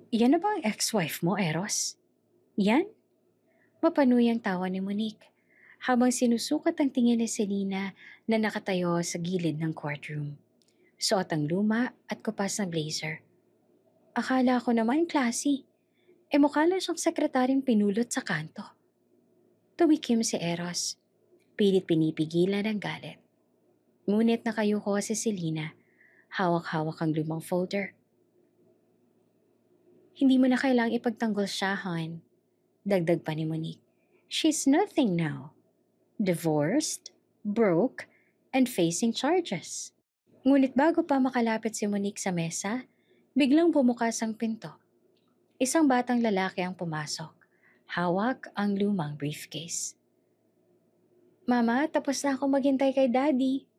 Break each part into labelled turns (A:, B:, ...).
A: Yan na ba ang ex-wife mo, Eros? Yan? Mapanuyang tawa ni Monique habang sinusukat ang tingin ni Selena na nakatayo sa gilid ng courtroom. Suot ang luma at kupas na blazer. Akala ko naman classy. Mukha lang siyang sekretaryong pinulot sa kanto. Tumikim si Eros. Pilit pinipigilan ang galit. Ngunit nakayuko si Selena. Hawak-hawak ang lumang folder. Hindi mo na kailangang ipagtanggol siya, hon. Dagdag pa ni Monique. She's nothing now. Divorced, broke, and facing charges. Ngunit bago pa makalapit si Monique sa mesa, biglang bumukas ang pinto. Isang batang lalaki ang pumasok. Hawak ang lumang briefcase. Mama, tapos na ako maghintay kay Daddy.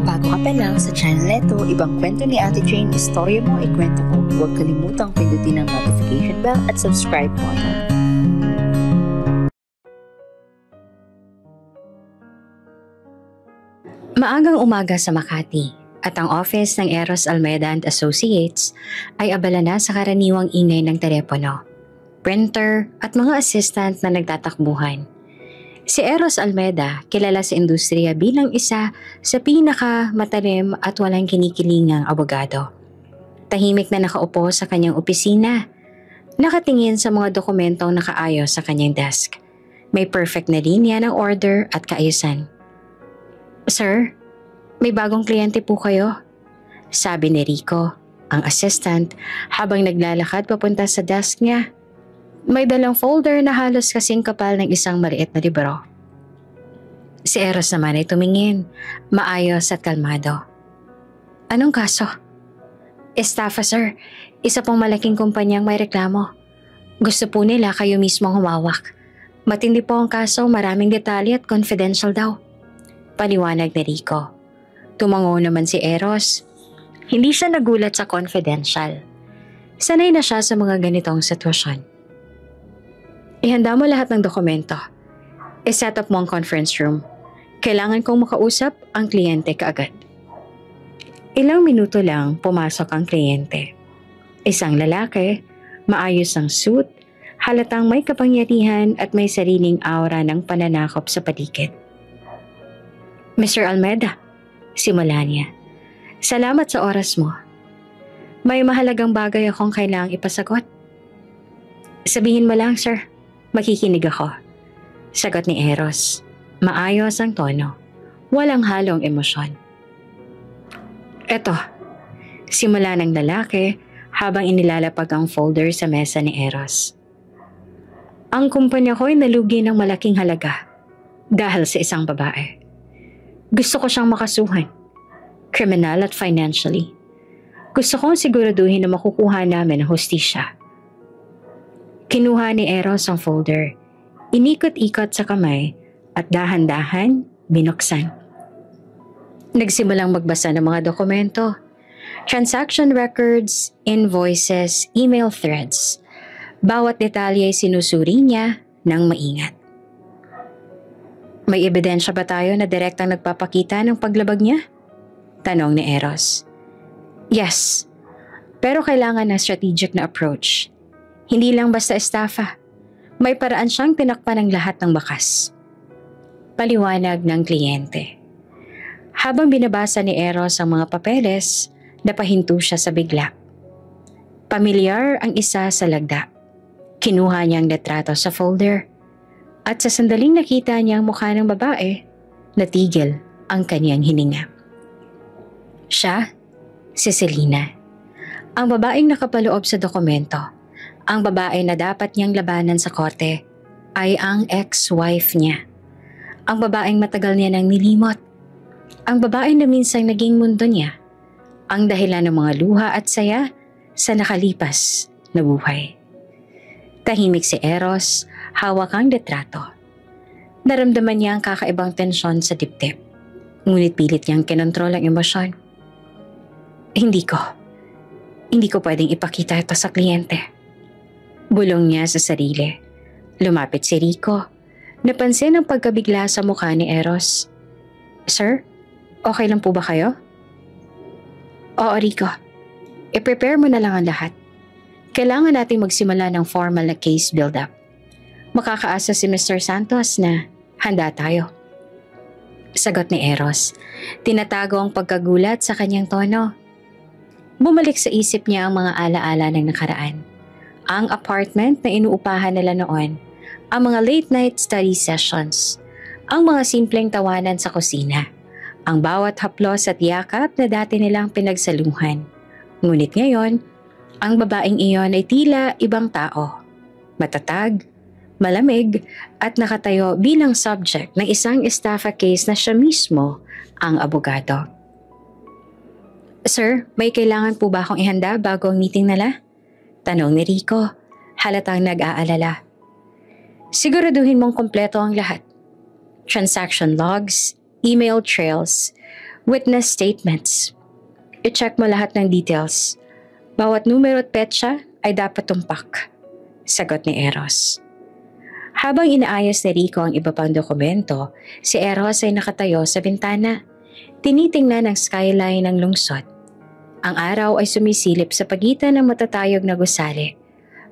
B: Bago ka pa lang sa channel neto, ibang kwento ni Ate Jane, istorya mo, ikwento ko. Huwag kalimutang pindutin ang notification bell at subscribe button.
A: Maagang umaga sa Makati at ang office ng Eros Almeda and Associates ay abala na sa karaniwang ingay ng telepono, printer at mga assistant na nagtatakbuhan. Si Eros Almeda kilala sa industriya bilang isa sa pinakamatalim at walang kinikilingang abogado. Tahimik na nakaupo sa kanyang opisina, nakatingin sa mga dokumentong nakaayos sa kanyang desk. May perfect na linya ng order at kaayusan. Sir, may bagong kliyente po kayo, sabi ni Rico, ang assistant, habang naglalakad papunta sa desk niya. May dalang folder na halos kasing kapal ng isang maliit na libro. Si Eros naman ay tumingin, maayos at kalmado. Anong kaso? Estafa, sir. Isa pong malaking kumpanyang may reklamo. Gusto po nila kayo mismo humawak. Matindi po ang kaso, maraming detalye at confidential daw. Paliwanag ni Rico. Tumango naman si Eros. Hindi siya nagulat sa confidential. Sanay na siya sa mga ganitong sitwasyon. Ihanda mo lahat ng dokumento. I-set up mo ang conference room. Kailangan kong makausap ang kliyente kaagad. Ilang minuto lang pumasok ang kliyente. Isang lalaki, maayos ang suit, halatang may kapangyarihan at may sariling aura ng pananakop sa paligid. Mr. Almeda, simula niya. Salamat sa oras mo. May mahalagang bagay akong kailangang ipasagot. Sabihin mo lang, sir. Makikinig ako. Sagot ni Eros. Maayos ang tono. Walang halong emosyon. Eto, simula ng lalaki habang inilalapag ang folder sa mesa ni Eros. Ang kumpanya ko ay nalugi ng malaking halaga dahil sa isang babae. Gusto ko siyang makasuhan, criminal at financially. Gusto kong siguraduhin na makukuha namin ang hustisya. Kinuha ni Eros ang folder, inikot-ikot sa kamay at dahan-dahan binuksan. Nagsimulang magbasa ng mga dokumento, transaction records, invoices, email threads. Bawat detalye ay sinusuri niya ng maingat. May ebidensya ba tayo na direktang nagpapakita ng paglabag niya? Tanong ni Eros. Yes, pero kailangan ng strategic na approach. Hindi lang basta estafa. May paraan siyang tinakpan ng lahat ng bakas. Paliwanag ng kliyente. Habang binabasa ni Eros ang mga papeles, napahinto siya sa bigla. Pamilyar ang isa sa lagda. Kinuha niya ang litrato sa folder. At sa sandaling nakita niya ang mukha ng babae, natigil ang kaniyang hininga. Siya, si Selena. Ang babaeng nakapaloob sa dokumento. Ang babae na dapat niyang labanan sa korte ay ang ex-wife niya. Ang babaeng matagal niya nang nilimot. Ang babae na minsang naging mundo niya. Ang dahilan ng mga luha at saya sa nakalipas na buhay. Tahimik si Eros, hawak ang litrato. Naramdaman niya ang kakaibang tensyon sa dibdib. Ngunit pilit niyang kinontrol ang emosyon. Hindi ko pwedeng ipakita ito sa kliyente. Bulong niya sa sarili. Lumapit si Rico. Napansin ang pagkabigla sa mukha ni Eros. Sir, okay lang po ba kayo? Oo, Rico. I-prepare mo na lang ang lahat. Kailangan nating magsimula ng formal na case build-up. Makakaasa si Mr. Santos na handa tayo. Sagot ni Eros. Tinatago ang pagkagulat sa kanyang tono. Bumalik sa isip niya ang mga alaala ng nakaraan. Ang apartment na inuupahan nila noon, ang mga late night study sessions, ang mga simpleng tawanan sa kusina, ang bawat haplos at yakap na dati nilang pinagsaluhan. Ngunit ngayon, ang babaeng iyon ay tila ibang tao. Matatag, malamig at nakatayo bilang subject ng isang estafa case na siya mismo ang abogado. Sir, may kailangan po ba akong ihanda bago ang meeting nila? Tanong ni Rico, halatang nag-aalala. Siguraduhin mong kompleto ang lahat. Transaction logs, email trails, witness statements. I-check mo lahat ng details. Bawat numero at petsa ay dapat tumpak. Sagot ni Eros. Habang inaayos ni Rico ang iba pang dokumento, si Eros ay nakatayo sa bintana. Tinitingnan ang skyline ng lungsod. Ang araw ay sumisilip sa pagitan ng matatayog na gusali.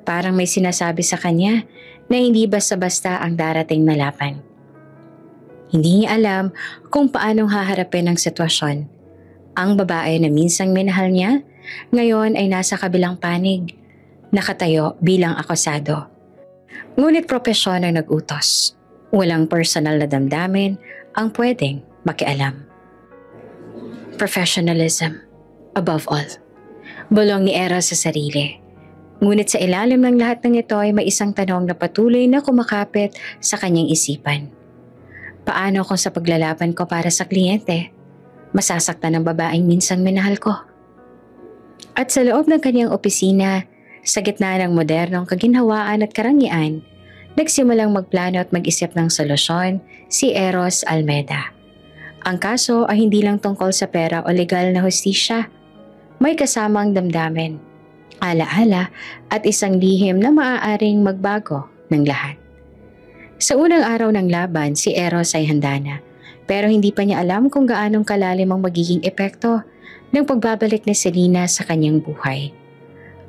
A: Parang may sinasabi sa kanya na hindi basta-basta ang darating na laban. Hindi niya alam kung paanong haharapin ang sitwasyon. Ang babae na minsang minahal niya, ngayon ay nasa kabilang panig, nakatayo bilang akusado. Ngunit propesyon ang nag-utos. Walang personal na damdamin ang pwedeng makialam. Professionalism. Above all, bulong ni Eros sa sarili. Ngunit sa ilalim ng lahat ng ito ay may isang tanong na patuloy na kumakapit sa kanyang isipan. Paano kung sa paglalaban ko para sa kliyente, masasaktan ng babaeng minsang minahal ko? At sa loob ng kanyang opisina, sa gitna ng modernong kaginhawaan at karangyaan, nagsimulang magplano at mag-isip ng solusyon si Eros Almeda. Ang kaso ay hindi lang tungkol sa pera o legal na hustisya. May kasamang damdamin, alaala at isang lihim na maaaring magbago ng lahat. Sa unang araw ng laban, si Eros ay handa na, pero hindi pa niya alam kung gaanong kalalim ang magiging epekto ng pagbabalik ni Selena sa kanyang buhay.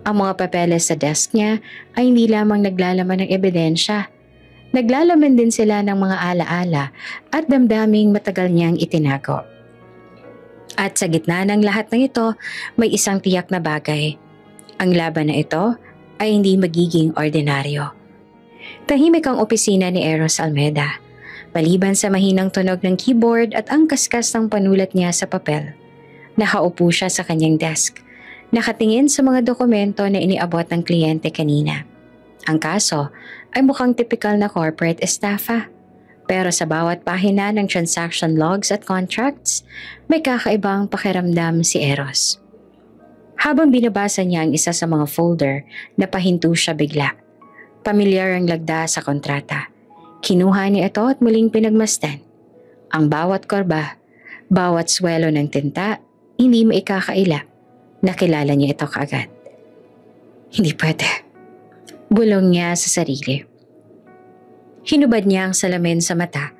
A: Ang mga papeles sa desk niya ay hindi lamang naglalaman ng ebidensya. Naglalaman din sila ng mga alaala at damdaming matagal niyang itinago. At sa gitna ng lahat ng ito, may isang tiyak na bagay. Ang laban na ito ay hindi magiging ordinaryo. Tahimik ang opisina ni Eros Almeda. Maliban sa mahinang tunog ng keyboard at ang kaskas ng panulat niya sa papel. Nakaupo siya sa kanyang desk, nakatingin sa mga dokumento na iniabot ng kliyente kanina. Ang kaso ay mukhang typical na corporate estafa. Pero sa bawat pahina ng transaction logs at contracts, may kakaibang pakiramdam si Eros. Habang binabasa niya ang isa sa mga folder, napahinto siya bigla. Pamilyar ang lagda sa kontrata. Kinuha niya ito at muling pinagmasdan. Ang bawat korba, bawat swelo ng tinta, hindi maikakaila. Nakilala niya ito kaagad. Hindi pwede. Bulong niya sa sarili. Hinubad niya ang salamin sa mata.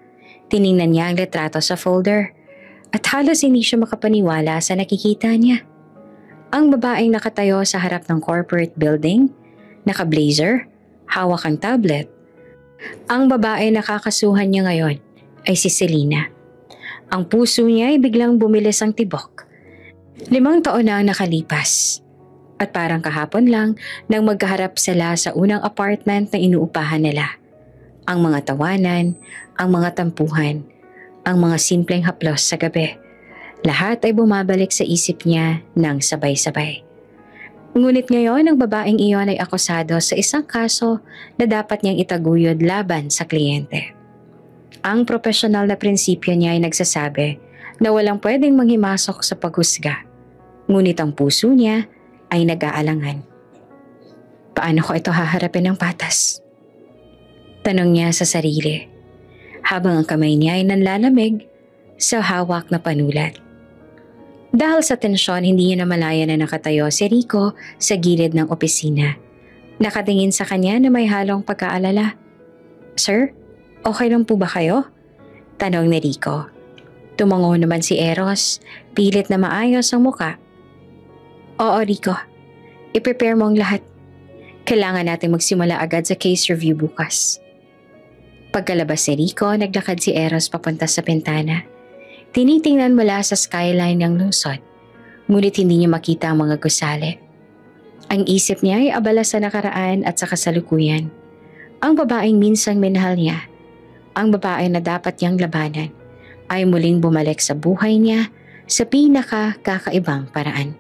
A: Tiningnan niya ang litrato sa folder. At halos hindi siya makapaniwala sa nakikita niya. Ang babaeng nakatayo sa harap ng corporate building, naka-blazer, hawak ang tablet. Ang babae na kakasuhan niya ngayon ay si Selena. Ang puso niya ay biglang bumilis ang tibok. 5 taon na ang nakalipas. At parang kahapon lang nang magkaharap sila sa unang apartment na inuupahan nila. Ang mga tawanan, ang mga tampuhan, ang mga simpleng haplos sa gabi. Lahat ay bumabalik sa isip niya ng sabay-sabay. Ngunit ngayon ang babaeng iyon ay akusado sa isang kaso na dapat niyang itaguyod laban sa kliyente. Ang profesional na prinsipyo niya ay nagsasabi na walang pwedeng manghimasok sa paghusga. Ngunit ang puso niya ay nag-aalangan. Paano ko ito haharapin ng patas? Tanong niya sa sarili, habang ang kamay niya ay nanlalamig sa hawak na panulat. Dahil sa tensyon, hindi niya namalaya na nakatayo si Rico sa gilid ng opisina. Nakatingin sa kanya na may halong pagkaalala. Sir, okay lang po ba kayo? Tanong ni Rico. Tumango naman si Eros, pilit na maayos ang muka. Oo, Rico. I-prepare mo ang lahat. Kailangan natin magsimula agad sa case review bukas. Pagkalabas ni Rico, naglakad si Eros papunta sa bintana. Tinitingnan mula sa skyline ng lungsod, ngunit hindi niya makita ang mga gusali. Ang isip niya ay abala sa nakaraan at sa kasalukuyan. Ang babaeng minsang minahal niya, ang babae na dapat niyang labanan, ay muling bumalik sa buhay niya sa pinaka-kakaibang paraan.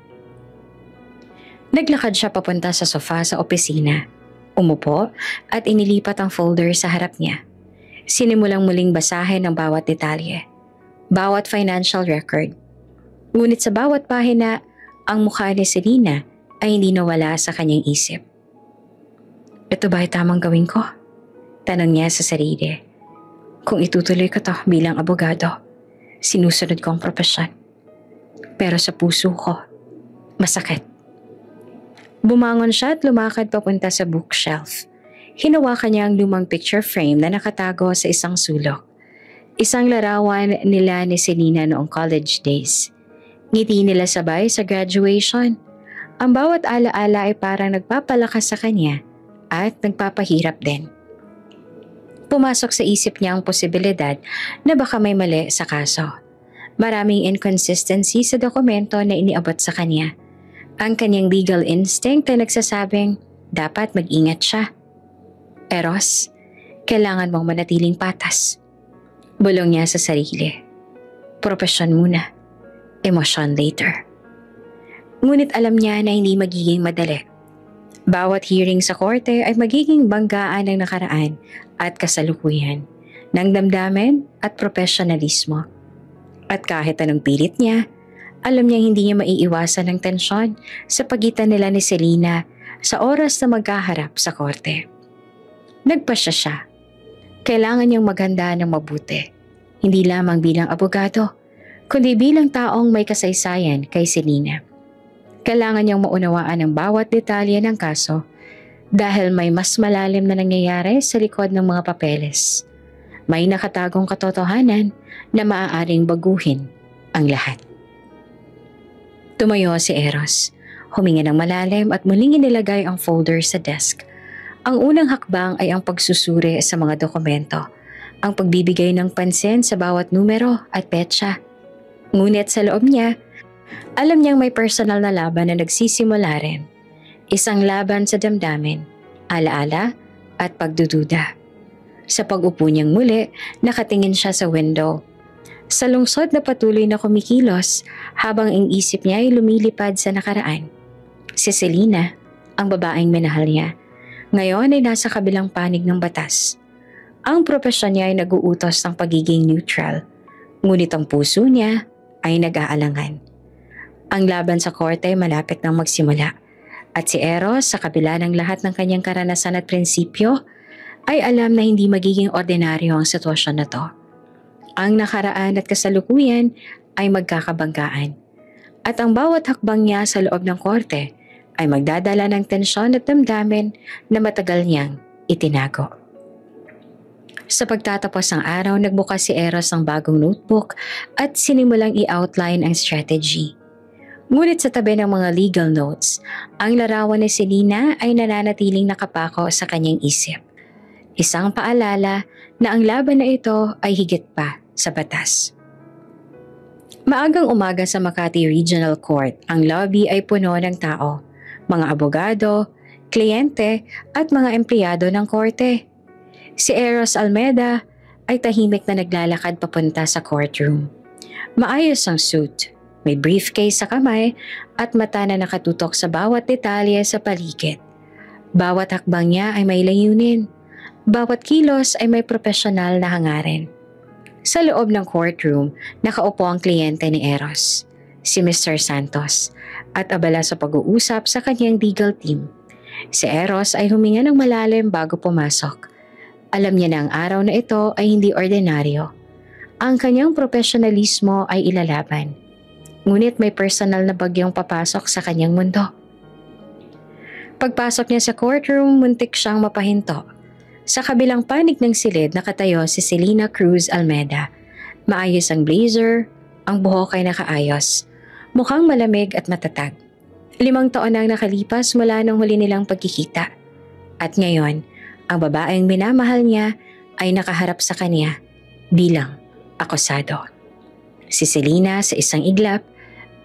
A: Naglakad siya papunta sa sofa sa opisina. Umupo at inilipat ang folder sa harap niya. Sinimulang muling basahin ang bawat detalye, bawat financial record. Ngunit sa bawat pahina, ang mukha ni Selena ay hindi nawala sa kanyang isip. Ito ba ay tamang gawin ko? Tanong niya sa sarili. Kung itutuloy ko to bilang abogado, sinusunod ko ang propesyon. Pero sa puso ko, masakit. Bumangon siya at lumakad papunta sa bookshelf. Hinawakan niya ang lumang picture frame na nakatago sa isang sulok. Isang larawan nila ni Selena noong college days. Ngiti nila sabay sa graduation. Ang bawat alaala ay parang nagpapalakas sa kanya at nagpapahirap din. Pumasok sa isip niya ang posibilidad na baka may mali sa kaso. Maraming inconsistency sa dokumento na iniabot sa kanya. Ang kanyang legal instinct ay nagsasabing dapat mag-ingat siya. Eros, kailangan mong manatiling patas. Bulong niya sa sarili. Propesyon muna, emosyon later. Ngunit alam niya na hindi magiging madali. Bawat hearing sa korte ay magiging banggaan ng nakaraan at kasalukuyan, ng damdamin at profesionalismo. At kahit anong pilit niya, alam niyang hindi niya maiiwasan ng tensyon sa pagitan nila ni Selena sa oras na magkaharap sa korte. Nagpasya siya. Kailangan niyang maghanda ng mabuti, hindi lamang bilang abogado, kundi bilang taong may kasaysayan kay Selena. Kailangan niyang maunawaan ang bawat detalye ng kaso dahil may mas malalim na nangyayari sa likod ng mga papeles. May nakatagong katotohanan na maaaring baguhin ang lahat. Tumayo si Eros. Huminga ng malalim at muling inilagay ang folder sa desk. Ang unang hakbang ay ang pagsusuri sa mga dokumento, ang pagbibigay ng pansin sa bawat numero at petsa. Ngunit sa loob niya, alam niyang may personal na laban na nagsisimula rin. Isang laban sa damdamin, alaala at pagdududa. Sa pag-upo niyang muli, nakatingin siya sa window. Sa lungsod na patuloy na kumikilos habang ang isip niya ay lumilipad sa nakaraan. Si Selena, ang babaeng minahal niya, ngayon ay nasa kabilang panig ng batas. Ang propesyon niya ay nag-uutos ng pagiging neutral, ngunit ang puso niya ay nag-aalangan. Ang laban sa korte ay malapit nang magsimula at si Eros sa kabila ng lahat ng kanyang karanasan at prinsipyo ay alam na hindi magiging ordinaryo ang sitwasyon na to. Ang nakaraan at kasalukuyan ay magkakabanggaan at ang bawat hakbang niya sa loob ng korte ay magdadala ng tensyon at damdamin na matagal niyang itinago. Sa pagtatapos ng araw, nagbukas si Eros ng bagong notebook at sinimulang i-outline ang strategy. Ngunit sa tabi ng mga legal notes, ang larawan ni Selena ay nananatiling nakapako sa kanyang isip. Isang paalala na ang laban na ito ay higit pa sa batas. Maagang umaga sa Makati Regional Court, ang lobby ay puno ng tao, mga abogado, kliyente at mga empleyado ng korte. Si Eros Almeda ay tahimik na naglalakad papunta sa courtroom. Maayos ang suit, may briefcase sa kamay at mata na nakatutok sa bawat detalye sa paligid. Bawat hakbang niya ay may layunin. Bawat kilos ay may profesional na hangarin. Sa loob ng courtroom, nakaupo ang kliyente ni Eros, si Mr. Santos, at abala sa pag-uusap sa kanyang legal team. Si Eros ay huminga ng malalim bago pumasok. Alam niya na ang araw na ito ay hindi ordinaryo. Ang kanyang profesionalismo ay ilalaban. Ngunit may personal na bagyong papasok sa kanyang mundo. Pagpasok niya sa courtroom, muntik siyang mapahinto. Sa kabilang panig ng silid nakatayo si Selena Cruz Almeda. Maayos ang blazer, ang buhok ay nakaayos. Mukhang malamig at matatag. 5 taon nang nakalipas mula nung huli nilang pagkikita. At ngayon, ang babaeng minamahal niya ay nakaharap sa kanya bilang akusado. Si Selena sa isang iglap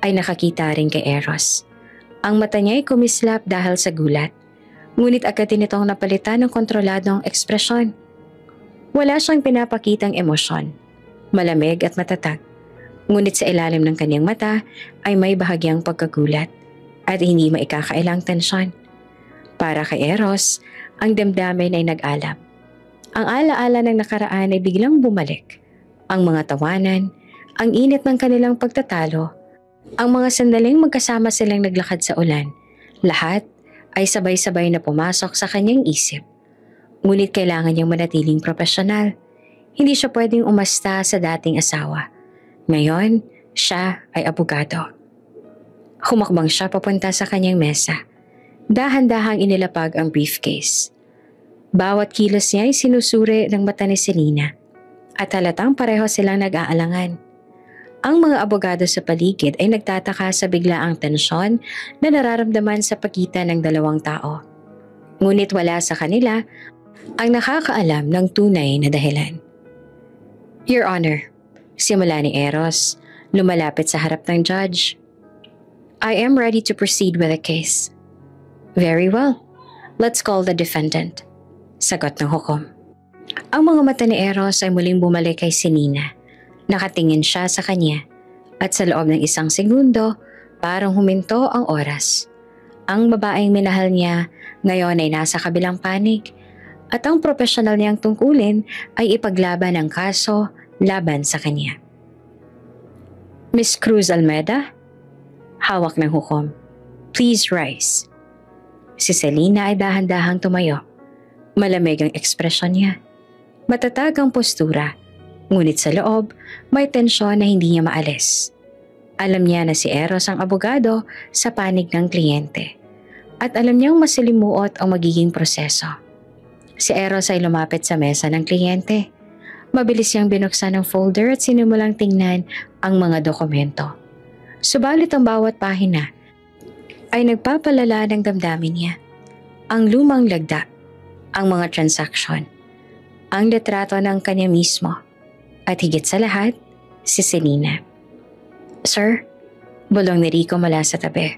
A: ay nakakita rin kay Eros. Ang mata niya ay kumislap dahil sa gulat. Ngunit agad din itong napalitan ng kontroladong ekspresyon. Wala siyang pinapakitang emosyon. Malamig at matatag. Ngunit sa ilalim ng kanyang mata ay may bahagyang pagkagulat at hindi maikakailang tensyon. Para kay Eros, ang damdamin ay nag-alab. Ang alaala ng nakaraan ay biglang bumalik. Ang mga tawanan, ang init ng kanilang pagtatalo, ang mga sandaling magkasama silang naglakad sa ulan, lahat ay sabay-sabay na pumasok sa kanyang isip. Ngunit kailangan niyang manatiling profesional. Hindi siya pwedeng umasta sa dating asawa. Ngayon, siya ay abogado. Humakbang siya papunta sa kanyang mesa. Dahan-dahang inilapag ang briefcase. Bawat kilos niya ay sinusuri ng mata ni Selena at halatang pareho silang nag-aalangan. Ang mga abogado sa paligid ay nagtataka sa biglaang tensyon na nararamdaman sa pagitan ng dalawang tao. Ngunit wala sa kanila ang nakakaalam ng tunay na dahilan. Your Honor, simula ni Eros, lumalapit sa harap ng judge. I am ready to proceed with the case. Very well. Let's call the defendant. Sagot ng hukom. Ang mga mata ni Eros ay muling bumalik kay Selena. Nakatingin siya sa kanya at sa loob ng 1 segundo, parang huminto ang oras. Ang babaeng minahal niya ngayon ay nasa kabilang panig at ang profesional niyang tungkulin ay ipaglaban ang kaso laban sa kanya. Miss Cruz Almeda? Hawak ng hukom. Please rise. Si Selena ay dahan-dahang tumayo. Malamig ang ekspresyon niya. Matatag ang postura. Ngunit sa loob, may tensyon na hindi niya maalis. Alam niya na si Eros ang abogado sa panig ng kliyente. At alam niyang masalimuot ang magiging proseso. Si Eros ay lumapit sa mesa ng kliyente. Mabilis niyang binuksan ang folder at sinimulang tingnan ang mga dokumento. Subalit ang bawat pahina ay nagpapalala ng damdamin niya. Ang lumang lagda, ang mga transaksyon, ang litrato ng kanya mismo, at higit sa lahat, si Selena. Sir, bulong ni Rico mula sa tabi.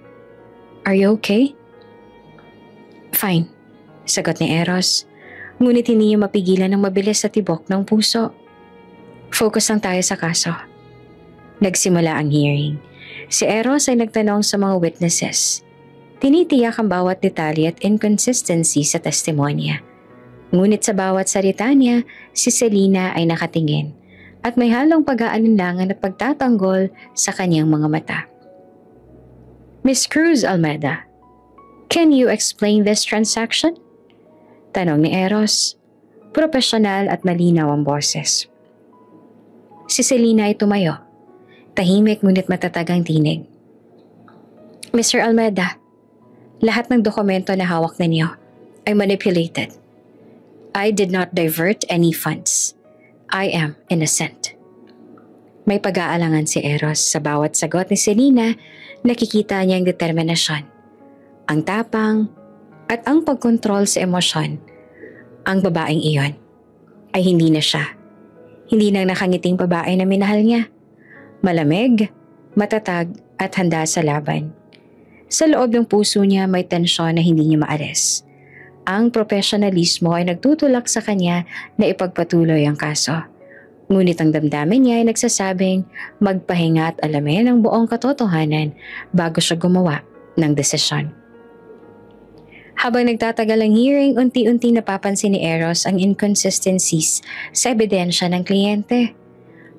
A: Are you okay? Fine, sagot ni Eros, ngunit hindi niya mapigilan ng mabilis sa tibok ng puso. Focus lang tayo sa kaso. Nagsimula ang hearing. Si Eros ay nagtanong sa mga witnesses. Tinitiyak ang bawat detalye at inconsistency sa testimonya. Ngunit sa bawat salita niya, si Selena ay nakatingin at may halong pag-aalinlangan at pagtatanggol sa kanyang mga mata. Miss Cruz Almeda, can you explain this transaction? Tanong ni Eros. Propesyonal at malinaw ang boses. Si Selena ay tumayo. Tahimik ngunit matatag ang tinig. Mr. Almeda, lahat ng dokumento na hawak ninyo ay manipulated. I did not divert any funds. I am innocent. May pag-aalangan si Eros sa bawat sagot ni Selena, nakikita niya ang determinasyon, ang tapang, at ang pagkontrol sa emosyon. Ang babaeng iyon ay hindi na siya. Hindi nang nakangiting babae na minahal niya. Malamig, matatag at handa sa laban. Sa loob ng puso niya may tensyon na hindi niya maalis. Ang profesionalismo ay nagtutulak sa kanya na ipagpatuloy ang kaso. Ngunit ang damdamin niya ay nagsasabing magpahinga at alamin ang buong katotohanan bago siya gumawa ng desisyon. Habang nagtatagal ang hearing, unti-unti napapansin ni Eros ang inconsistencies sa ebidensya ng kliyente.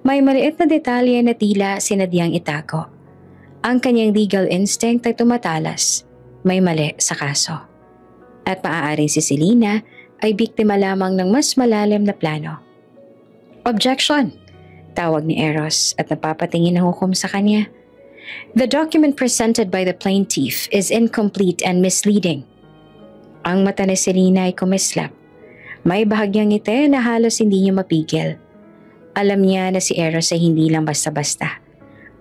A: May maliit na detalye na tila sinadyang itago. Ang kanyang legal instinct ay tumatalas. May mali sa kaso. At maaaring si Selena ay biktima lamang ng mas malalim na plano. Objection! Tawag ni Eros at napapatingin ang hukom sa kanya. The document presented by the plaintiff is incomplete and misleading. Ang mata ni Selena ay kumislap. May bahagyang ngiti na halos hindi niya mapigil. Alam niya na si Eros ay hindi lang basta-basta.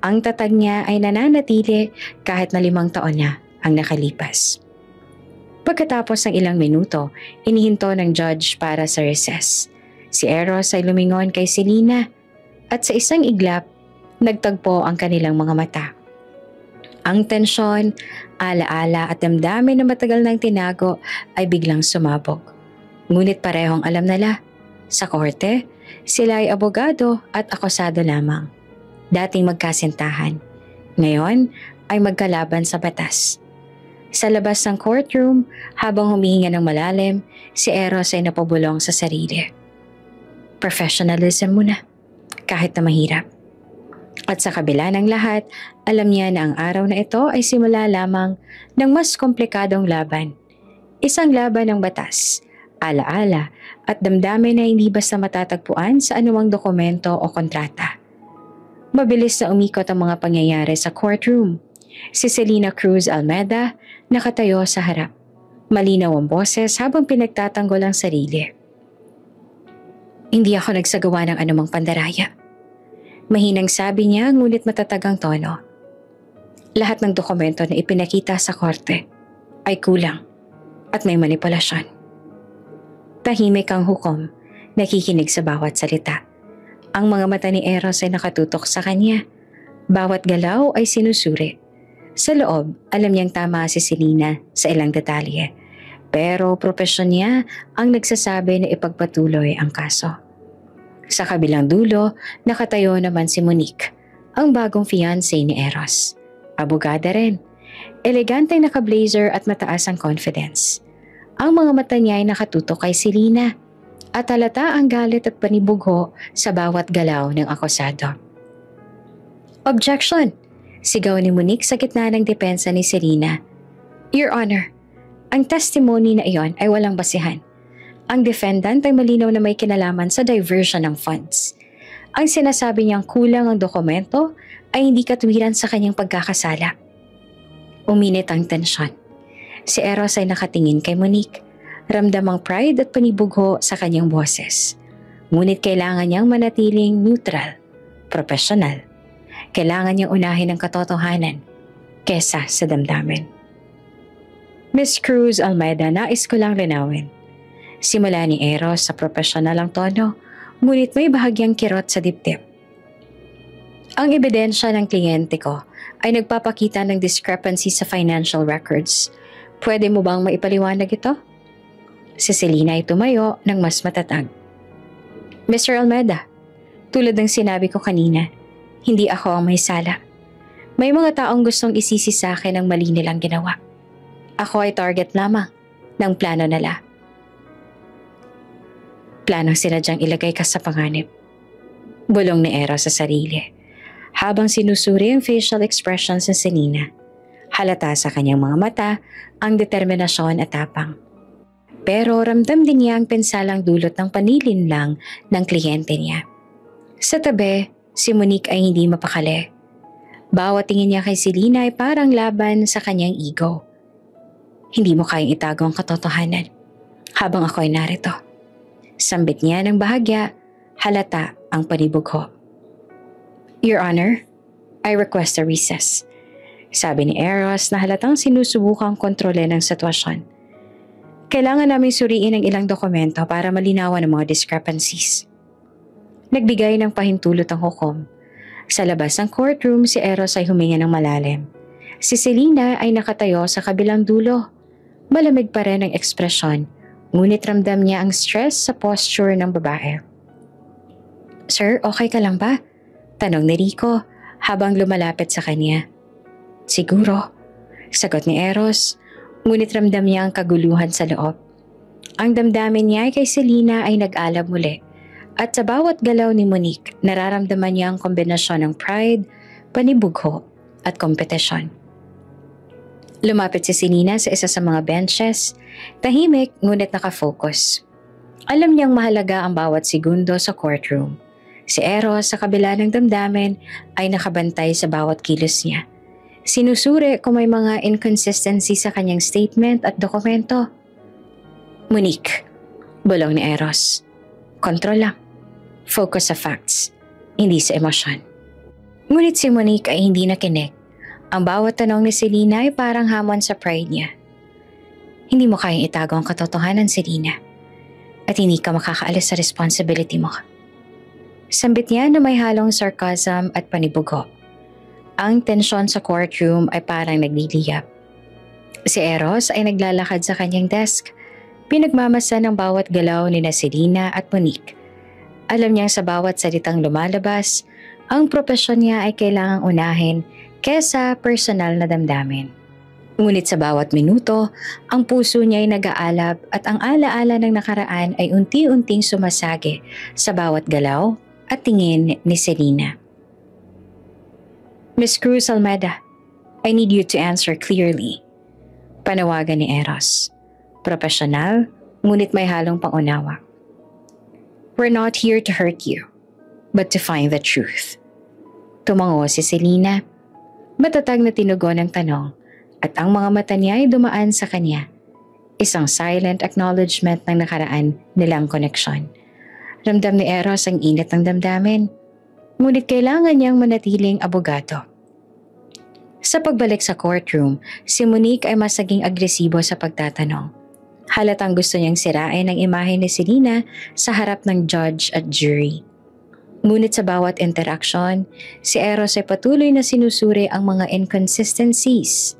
A: Ang tatag niya ay nananatili kahit na 5 taon na ang nakalipas. Pagkatapos ng ilang minuto, inihinto ng judge para sa recess. Si Eros ay lumingon kay Selena at sa isang iglap, nagtagpo ang kanilang mga mata. Ang tensyon, alaala at damdamin na matagal nang tinago ay biglang sumabog. Ngunit parehong alam nila, sa korte, sila ay abogado at akusado lamang. Dating magkasintahan, ngayon ay magkalaban sa batas. Sa labas ng courtroom, habang humihinga ng malalim, si Eros ay napabulong sa sarili. Professionalism muna, kahit na mahirap. At sa kabila ng lahat, alam niya na ang araw na ito ay simula lamang ng mas komplikadong laban. Isang laban ng batas, alaala at damdamin na hindi basta matatagpuan sa anumang dokumento o kontrata. Mabilis na umikot ang mga pangyayari sa courtroom. Si Selena Cruz Almeda nakatayo sa harap. Malinaw ang boses habang pinagtatanggol ang sarili. Hindi ako nagsagawa ng anumang pandaraya. Mahinang sabi niya ngunit matatag ang tono. Lahat ng dokumento na ipinakita sa korte ay kulang at may manipulasyon. Tahimik ang hukom, nakikinig sa bawat salita. Ang mga mata ni Eros ay nakatutok sa kanya. Bawat galaw ay sinusuri. Sa loob, alam niyang tama si Selena sa ilang detalye. Pero propesyon niya ang nagsasabi na ipagpatuloy ang kaso. Sa kabilang dulo, nakatayo naman si Monique, ang bagong fiancé ni Eros. Abogada rin. Eleganteng naka-blazer at mataas ang confidence. Ang mga mata niya ay nakatutok kay Selena at halata ang galit at panibugho sa bawat galaw ng akusado. Objection! Sigaw ni Monique sa gitna ng depensa ni Selena. Your Honor, ang testimony na iyon ay walang basihan. Ang defendant ay malinaw na may kinalaman sa diversion ng funds. Ang sinasabi niyang kulang ang dokumento ay hindi katuwiran sa kanyang pagkakasala. Uminit ang tensyon. Si Eros ay nakatingin kay Monique. Ramdam ang pride at panibugho sa kanyang boses. Ngunit kailangan niyang manatiling neutral, professional. Kailangan niyang unahin ang katotohanan kesa sa damdamin. Miss Cruz Almeida, nais ko lang linawin. Simula ni Eros sa profesional ang tono, ngunit may bahagyang kirot sa dibdib. Ang ebidensya ng kliyente ko ay nagpapakita ng discrepancy sa financial records. Pwede mo bang maipaliwanag ito? Si Selena ay tumayo ng mas matatag. Mr. Almeida, tulad ng sinabi ko kanina, hindi ako ang may sala. May mga taong gustong isisi sa akin ang mali nilang ginawa. Ako ay target lamang ng plano nila. Planong sinadyang ilagay ka sa panganib. Bulong ni Eros sa sarili. Habang sinusuri ang facial expressions ng Selena, halata sa kanyang mga mata ang determinasyon at tapang. Pero ramdam din niya ang pensalang dulot ng panlilinlang ng kliyente niya. Sa tabi, si Monique ay hindi mapakali. Bawat tingin niya kay Selena ay parang laban sa kanyang ego. Hindi mo kayang itago ang katotohanan habang ako ay narito. Sambit niya ng bahagya, halata ang panibugho. Your Honor, I request a recess. Sabi ni Eros na halatang sinusubukang kontrole ng sitwasyon. Kailangan namin suriin ang ilang dokumento para malinawan ang mga discrepancies. Nagbigay ng pahintulot ang hukom. Sa labas ng courtroom, si Eros ay huminga ng malalim. Si Selena ay nakatayo sa kabilang dulo. Malamig pa rin ang ekspresyon, ngunit ramdam niya ang stress sa posture ng babae. Sir, okay ka lang ba? Tanong ni Rico habang lumalapit sa kanya. Siguro, sagot ni Eros, ngunit ramdam niya ang kaguluhan sa loob. Ang damdamin niya kay Selena ay nag-alab muli. At sa bawat galaw ni Monique, nararamdaman niya ang kombinasyon ng pride, panibugho at kompetisyon. Lumapit si Selena sa isa sa mga benches, tahimik ngunit nakafocus. Alam niyang mahalaga ang bawat segundo sa courtroom. Si Eros sa kabila ng damdamin ay nakabantay sa bawat kilos niya. Sinusuri kung may mga inconsistency sa kanyang statement at dokumento. Monique, bulong ni Eros. Kontrol lang. Focus sa facts, hindi sa emosyon. Ngunit si Monique ay hindi nakinig. Ang bawat tanong ni Selena ay parang hamon sa pride niya. Hindi mo kayang itago ang katotohanan, Selena. At hindi ka makakaalis sa responsibility mo. Sambit niya na may halong sarcasm at panibugo. Ang tensyon sa courtroom ay parang nagliliyap. Si Eros ay naglalakad sa kanyang desk. Pinagmamasan ng bawat galaw ni Selena at Monique. Alam niyang sa bawat salitang lumalabas, ang propesyon niya ay kailangang unahin kesa personal na damdamin. Ngunit sa bawat minuto, ang puso niya ay nag-aalab at ang alaala ng nakaraan ay unti-unting sumasagi sa bawat galaw at tingin ni Selena. Miss Cruz Almeda, I need you to answer clearly. Panawagan ni Eros. Profesional, ngunit may halong pangunawa. We're not here to hurt you, but to find the truth. Tumango si Selena. Matatag na tinugon ang tanong at ang mga mata niya ay dumaan sa kanya. Isang silent acknowledgement ng nakaraan nilang koneksyon. Ramdam ni Eros ang init ng damdamin, ngunit kailangan niyang manatiling abogado. Sa pagbalik sa courtroom, si Monique ay masaging agresibo sa pagtatanong. Halatang gusto niyang sirain ang imahe ni Selena sa harap ng judge at jury. Ngunit sa bawat interaksyon, si Eros ay patuloy na sinusuri ang mga inconsistencies.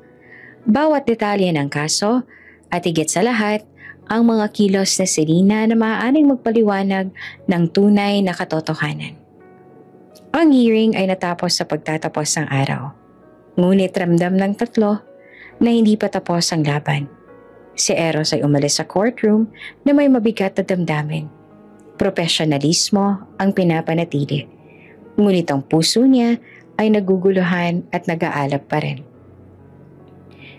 A: Bawat detalye ng kaso at higit sa lahat, ang mga kilos ni Selena na maaaring magpaliwanag ng tunay na katotohanan. Ang hearing ay natapos sa pagtatapos ng araw. Ngunit ramdam ng tatlo na hindi pa tapos ang laban. Si Eros ay umalis sa courtroom na may mabigat na damdamin. Profesionalismo ang pinapanatili. Ngunit ang puso niya ay naguguluhan at nag-aalab pa rin.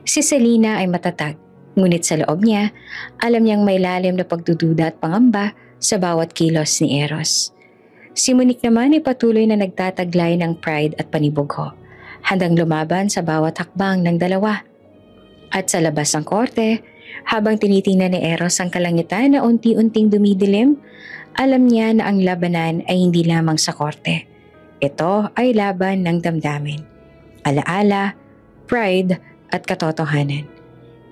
A: Si Selena ay matatag, ngunit sa loob niya, alam niyang may lalim na pagdududa at pangamba sa bawat kilos ni Eros. Si Monique naman ay patuloy na nagtataglay ng pride at panibugho, handang lumaban sa bawat hakbang ng dalawa. At sa labas ng korte, habang tinitingnan ni Eros ang kalangitan na unti-unting dumidilim, alam niya na ang labanan ay hindi lamang sa korte. Ito ay laban ng damdamin, alaala, pride at katotohanan.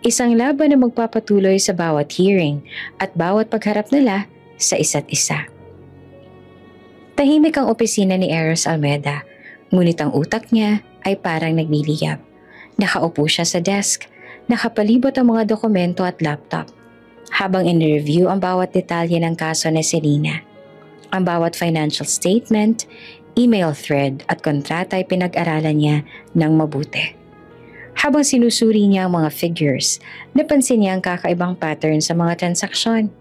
A: Isang laban na magpapatuloy sa bawat hearing at bawat pagharap nila sa isa't isa. Tahimik ang opisina ni Eros Almeda, ngunit ang utak niya ay parang nagliliyab. Nakaupo siya sa desk, nakapalibot ang mga dokumento at laptop. Habang in-review ang bawat detalye ng kaso ni Selena. Ang bawat financial statement, email thread at kontrata ay pinag-aralan niya ng mabuti. Habang sinusuri niya ang mga figures, napansin niya ang kakaibang pattern sa mga transaksyon.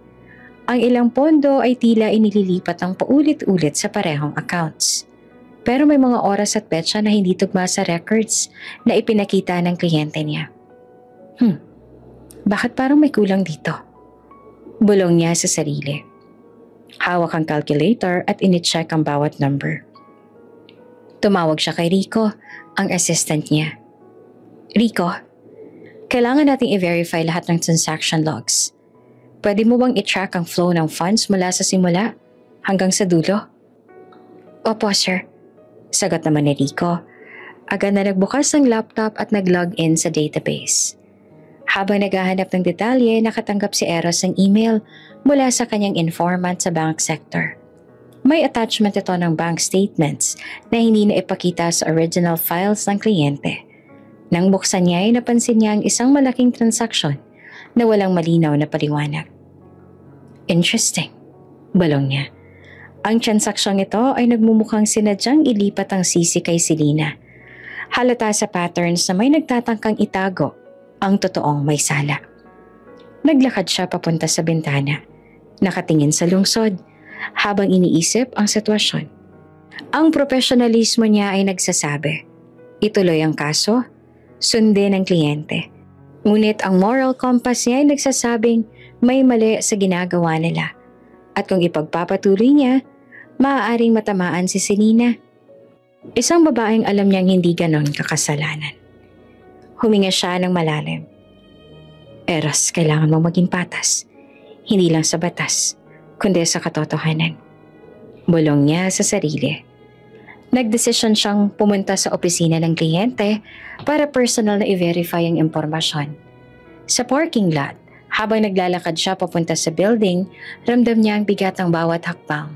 A: Ang ilang pondo ay tila inililipat ng paulit-ulit sa parehong accounts. Pero may mga oras at petsa na hindi tugma sa records na ipinakita ng kliyente niya. Bakit parang may kulang dito? Bulong niya sa sarili. Hawak ang calculator at ine-check ang bawat number. Tumawag siya kay Rico, ang assistant niya. Rico, kailangan nating i-verify lahat ng transaction logs. Pwede mo bang i-track ang flow ng funds mula sa simula hanggang sa dulo? Opo, sir. Sagot naman ni Rico. Agad na nagbukas ng laptop at nag-log in sa database. Habang naghahanap ng detalye, nakatanggap si Eros ng email mula sa kanyang informant sa bank sector. May attachment ito ng bank statements na hindi na ipakita sa original files ng kliyente. Nang buksan niya ay napansin niya ang isang malaking transaksyon na walang malinaw na paliwanag. Interesting, balong niya. Ang transaksyong ito ay nagmumukhang sinadyang ilipat ang sisi kay Selena. Halata sa patterns na may nagtatangkang itago ang totoong may sala. Naglakad siya papunta sa bintana, nakatingin sa lungsod, habang iniisip ang sitwasyon. Ang profesionalismo niya ay nagsasabi, ituloy ang kaso, sundin ang kliyente. Ngunit ang moral compass niya ay nagsasabing may mali sa ginagawa nila. At kung ipagpapatuloy niya, maaaring matamaan si Selena. Isang babaeng alam niyang hindi ganon kakasalanan. Huminga siya ng malalim. Eros, kailangan mong maging patas. Hindi lang sa batas, kundi sa katotohanan. Bulong niya sa sarili. Nagdesisyon siyang pumunta sa opisina ng kliyente para personal na i-verify ang impormasyon. Sa parking lot, habang naglalakad siya papunta sa building, ramdam niya ang bigat ng bawat hakbang.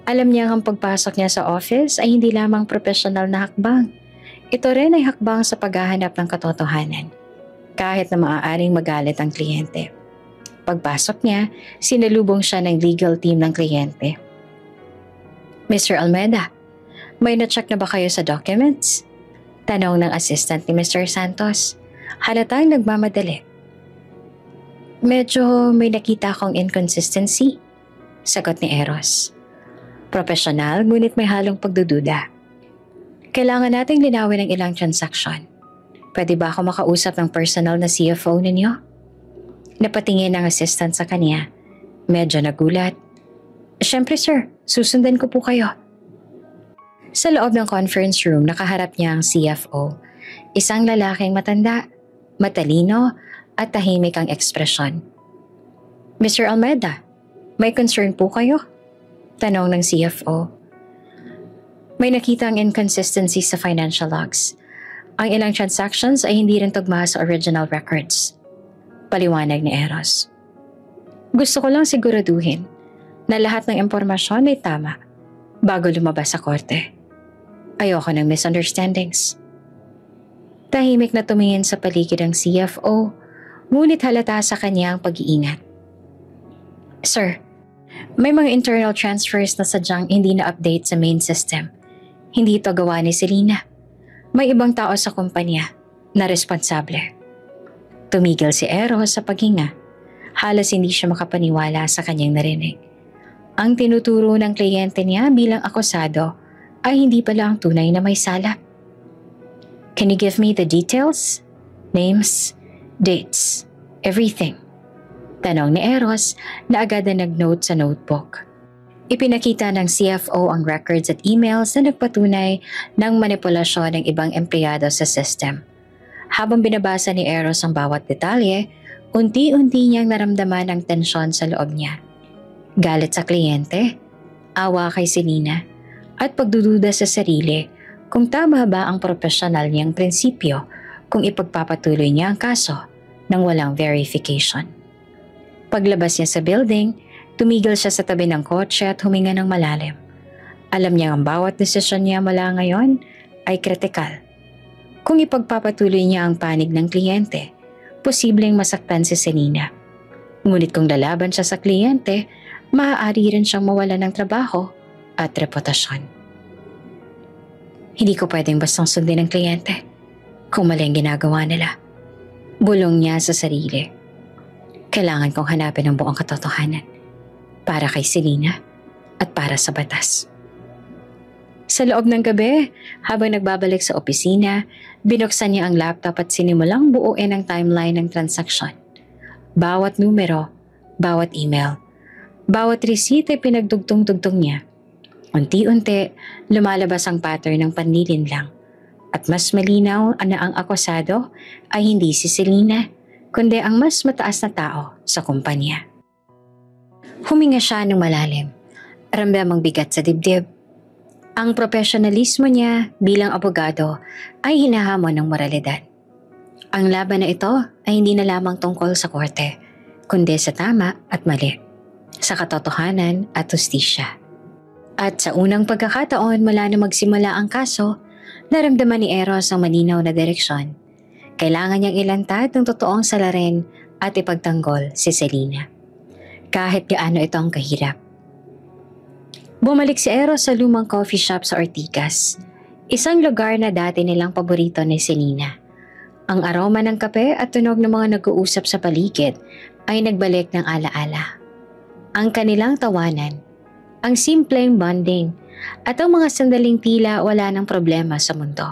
A: Alam niya ang pagpasok niya sa office ay hindi lamang profesional na hakbang. Ito rin ay hakbang sa paghahanap ng katotohanan, kahit na maaaring magalit ang kliyente. Pagpasok niya, sinalubong siya ng legal team ng kliyente. Mr. Almeida, may na-check na ba kayo sa documents? Tanong ng assistant ni Mr. Santos. Halatang nagmamadali. Medyo may nakita akong inconsistency, sagot ni Eros. Profesional, ngunit may halong pagdududa. Kailangan nating linawin ang ilang transaksyon. Pwede ba ako makausap ng personal na CFO ninyo? Napatingin ang assistant sa kanya. Medyo nagulat. Siyempre sir, susundan ko po kayo. Sa loob ng conference room, nakaharap niya ang CFO. Isang lalaking matanda, matalino, at tahimik ang ekspresyon. Mr. Almeida, may concern po kayo? Tanong ng CFO. May nakita ang inconsistency sa financial logs. Ang ilang transactions ay hindi rin tugma sa original records. Paliwanag ni Eros. Gusto ko lang siguraduhin na lahat ng impormasyon ay tama bago lumabas sa korte. Ayoko ng misunderstandings. Tahimik na tumingin sa paligid ang CFO, ngunit halata sa kanya ang pag-iingat. Sir, may mga internal transfers na sadyang hindi na-update sa main system. Hindi ito gawa ni Selena. May ibang tao sa kumpanya na responsable. Tumigil si Eros sa paghinga. Halos hindi siya makapaniwala sa kanyang narinig. Ang tinuturo ng kliyente niya bilang akusado ay hindi pala ang tunay na may sala. Can you give me the details? Names, dates, everything? Tanong ni Eros na agad na nag-note sa notebook. Ipinakita ng CFO ang records at emails na nagpatunay ng manipulasyon ng ibang empleyado sa system. Habang binabasa ni Eros ang bawat detalye, unti-unti niyang naramdaman ang tensyon sa loob niya. Galit sa kliyente, awa kay Selena, at pagdududa sa sarili kung tama ba ang profesional niyang prinsipyo kung ipagpapatuloy niya ang kaso nang walang verification. Paglabas niya sa building, tumigil siya sa tabi ng kotse at huminga ng malalim. Alam niya ang bawat desisyon niya mula ngayon ay kritikal. Kung ipagpapatuloy niya ang panig ng kliyente, posibleng masaktan si Selena. Ngunit kung lalaban siya sa kliyente, maaari rin siyang mawala ng trabaho at reputasyon. Hindi ko pwedeng bastang sundin ng kliyente kung mali ang ginagawa nila. Bulong niya sa sarili. Kailangan kong hanapin ang buong katotohanan para kay Selena at para sa batas. Sa loob ng gabi, habang nagbabalik sa opisina, binuksan niya ang laptop at sinimulang buuin ang timeline ng transaksyon. Bawat numero, bawat email, bawat receipt ay pinagdugtong-dugtong niya. Unti-unti, lumalabas ang pattern ng panlilinlang at mas malinaw na ang akusado ay hindi si Selena, kundi ang mas mataas na tao sa kumpanya. Huminga siya ng malalim, ramdam ang bigat sa dibdib. Ang profesionalismo niya bilang abogado ay hinahamon ng moralidad. Ang laban na ito ay hindi na lamang tungkol sa korte, kundi sa tama at mali, sa katotohanan at hustisya. At sa unang pagkakataon mula na magsimula ang kaso, naramdaman ni Eros ang malinaw na direksyon. Kailangan niyang ilantad ng totoong salarin at ipagtanggol si Selena. Kahit gaano ito ang kahirap. Bumalik si Eros sa lumang coffee shop sa Ortigas, isang lugar na dati nilang paborito ni Selena. Ang aroma ng kape at tunog ng mga nag-uusap sa paligid ay nagbalik ng alaala. Ang kanilang tawanan, ang simpleng bonding, at ang mga sandaling tila wala ng problema sa mundo.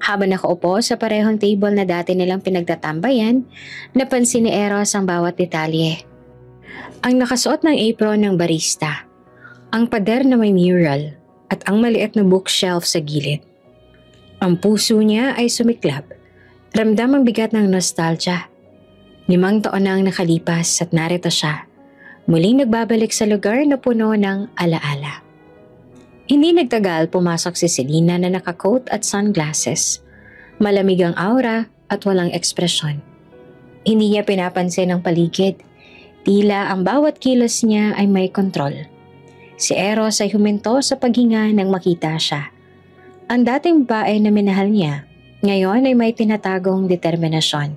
A: Habang nakaupo sa parehong table na dati nilang pinagtatambayan, napansin ni Eros ang bawat detalye. Ang nakasuot ng apron ng barista, ang pader na may mural, at ang maliit na bookshelf sa gilid. Ang puso niya ay sumiklab. Ramdam ang bigat ng nostalgia. 5 taon na ang nakalipas at narito siya, muling nagbabalik sa lugar na puno ng alaala. Hindi nagtagal pumasok si Selena na naka-coat at sunglasses. Malamig ang aura at walang ekspresyon. Hindi niya pinapansin ang paligid. Tila ang bawat kilos niya ay may kontrol. Si Eros ay huminto sa paghinga nang makita siya. Ang dating babae na minahal niya, ngayon ay may tinatagong determinasyon.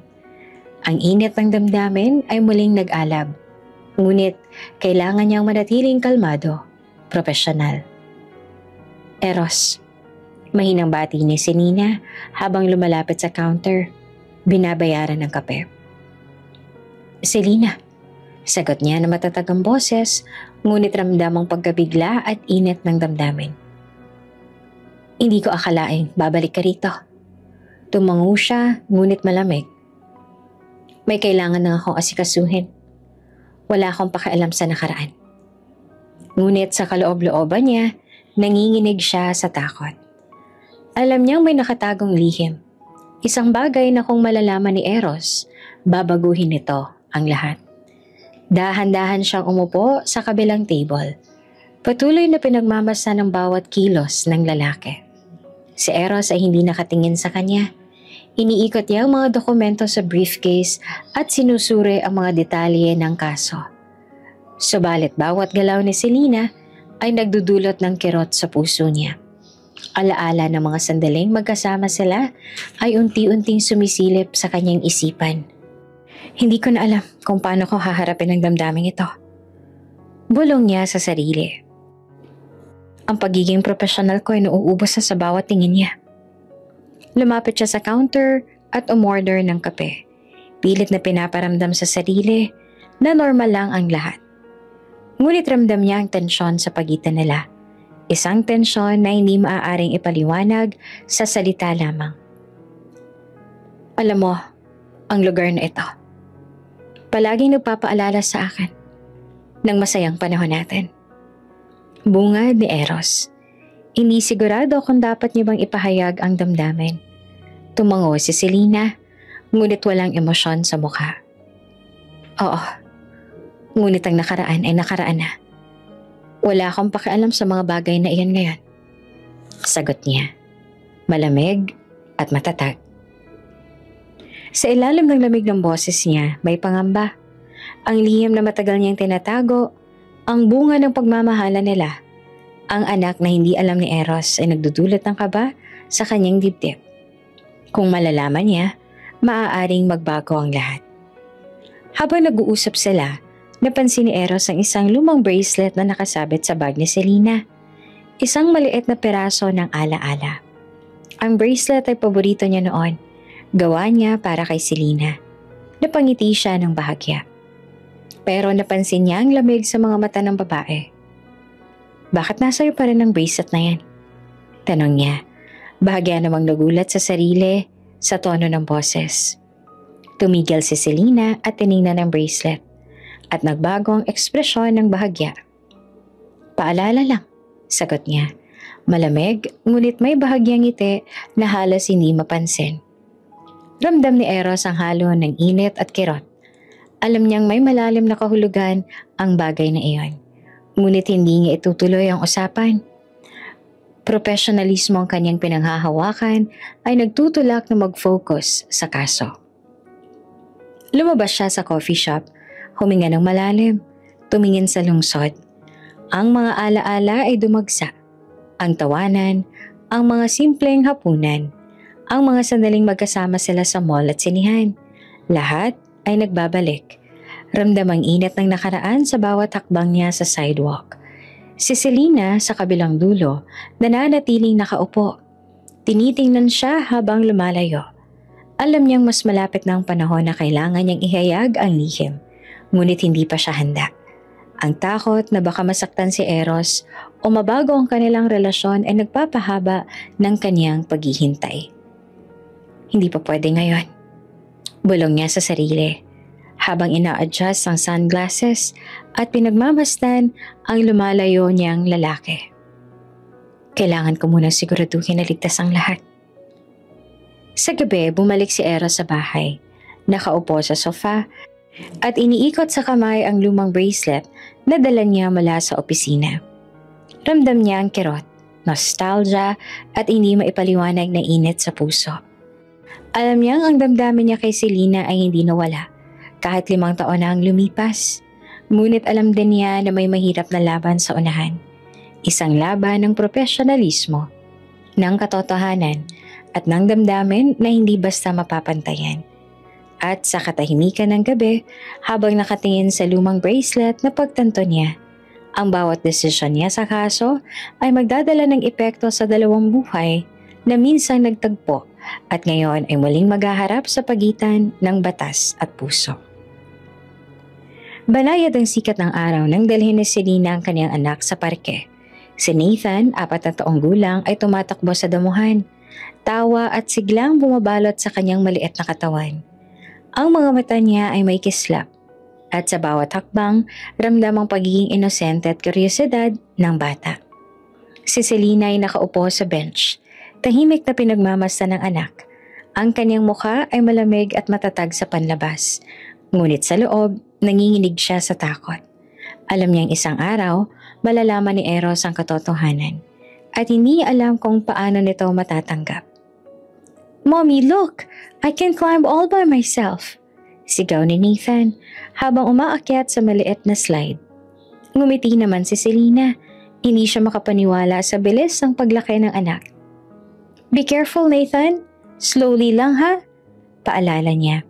A: Ang init ng damdamin ay muling nag-alab. Ngunit kailangan niyang manatiling kalmado, profesional. Eros, mahinang bati ni Selena habang lumalapit sa counter, binabayaran ng kape. Selena, sagot niya na matatag ang boses, ngunit ramdam ang pagkabigla at init ng damdamin. Hindi ko akalaing babalik ka rito. Tumango siya, ngunit malamig. May kailangan na akong asikasuhin. Wala akong pakialam sa nakaraan. Ngunit sa kaloob-looban niya, nanginginig siya sa takot. Alam niyang may nakatagong lihim. Isang bagay na kung malalaman ni Eros, babaguhin nito ang lahat. Dahan-dahan siyang umupo sa kabilang table. Patuloy na pinagmamasa ng bawat kilos ng lalaki. Si Eros ay hindi nakatingin sa kanya. Iniikot niya ang mga dokumento sa briefcase at sinusuri ang mga detalye ng kaso. Subalit bawat galaw ni Selena ay nagdudulot ng kirot sa puso niya. Alaala ng mga sandaling magkasama sila ay unti-unting sumisilip sa kanyang isipan. Hindi ko na alam kung paano ko haharapin ang damdaming ito. Bulong niya sa sarili. Ang pagiging profesional ko ay nauubos sa bawat tingin niya. Lumapit siya sa counter at umorder ng kape. Pilit na pinaparamdam sa sarili na normal lang ang lahat. Ngunit ramdam niya ang tensyon sa pagitan nila. Isang tensyon na hindi maaaring ipaliwanag sa salita lamang. Alam mo, ang lugar na ito, palaging nagpapaalala sa akin ng masayang panahon natin. Bungad ni Eros. Hindi sigurado kung dapat niya bang ipahayag ang damdamin. Tumango si Selena, ngunit walang emosyon sa mukha. Oo, ngunit ang nakaraan ay nakaraan na. Wala akong pakialam sa mga bagay na iyan ngayon. Sagot niya, malamig at matatag. Sa ilalim ng lamig ng boses niya, may pangamba. Ang lihim na matagal niyang tinatago, ang bunga ng pagmamahala nila. Ang anak na hindi alam ni Eros ay nagdudulot ng kaba sa kanyang dibdib. Kung malalaman niya, maaaring magbago ang lahat. Habang nag-uusap sila, napansin ni Eros ang isang lumang bracelet na nakasabit sa bag ni Selena. Isang maliit na peraso ng ala-ala. Ang bracelet ay paborito niya noon. Gawa niya para kay Selena. Napangiti siya ng bahagya. Pero napansin niya ang lamig sa mga mata ng babae. Bakit nasa iyo pa rin ang bracelet na yan? Tanong niya. Bahagya namang nagulat sa sarili sa tono ng boses. Tumigil si Selena at tiningnan ang bracelet. At nagbago ang ekspresyon ng bahagya. Paalala lang, sagot niya. Malamig, ngunit may bahagyang ngiti na halos hindi mapansin. Ramdam ni Eros ang halo ng init at kirot. Alam niyang may malalim na kahulugan ang bagay na iyon. Ngunit hindi niya itutuloy ang usapan. Profesionalismo ang kanyang pinanghahawakan ay nagtutulak na mag-focus sa kaso. Lumabas siya sa coffee shop, huminga ng malalim, tumingin sa lungsod. Ang mga alaala ay dumagsa. Ang tawanan, ang mga simpleng hapunan, ang mga sandaling magkasama sila sa mall at sinihan. Lahat ay nagbabalik. Ramdam ang init ng nakaraan sa bawat hakbang niya sa sidewalk. Si Selena sa kabilang dulo, nananatiling nakaupo. Tinitingnan siya habang lumalayo. Alam niyang mas malapit na ang panahon na kailangan niyang ihayag ang lihim. Ngunit hindi pa siya handa. Ang takot na baka masaktan si Eros o mabago ang kanilang relasyon ay nagpapahaba ng kanyang paghihintay. Hindi pa pwede ngayon. Bulong niya sa sarili habang ina-adjust ang sunglasses at pinagmamasdan ang lumalayo niyang lalaki. Kailangan ko muna siguraduhin na ligtas ang lahat. Sa gabi, bumalik si Eros sa bahay. Nakaupo sa sofa at iniikot sa kamay ang lumang bracelet na dala niya mula sa opisina. Ramdam niya ang kirot nostalgia at hindi maipaliwanag na init sa puso. Alam niyang ang damdamin niya kay Selena ay hindi nawala kahit 5 taon na ang lumipas. Ngunit alam din niya na may mahirap na laban sa unahan. Isang laban ng profesionalismo, ng katotohanan at ng damdamin na hindi basta mapapantayan. At sa katahimikan ng gabi, habang nakatingin sa lumang bracelet na pagtanto niya, ang bawat desisyon niya sa kaso ay magdadala ng epekto sa dalawang buhay na minsang nagtagpo at ngayon ay muling maghaharap sa pagitan ng batas at puso. Banayad ang sikat ng araw nang dalhin ni Selena ang kanyang anak sa parke. Si Nathan, 4 na taong gulang, ay tumatakbo sa damuhan. Tawa at siglang bumabalot sa kanyang maliit na katawan. Ang mga mata niya ay may kislap. At sa bawat hakbang, ramdam ang pagiging inosente at kuryosidad ng bata. Si Selena ay nakaupo sa bench. Tahimik na pinagmamasta ng anak. Ang kanyang mukha ay malamig at matatag sa panlabas. Ngunit sa loob, nanginginig siya sa takot. Alam niyang isang araw, malalaman ni Eros ang katotohanan. At hindi alam kung paano nito matatanggap. "Mommy, look! I can climb all by myself!" Sigaw ni Nathan habang umaakyat sa maliit na slide. Ngumiti naman si Selena. Hindi siya makapaniwala sa bilis ng paglaki ng anak. "Be careful, Nathan. Slowly lang ha?" Paalala niya.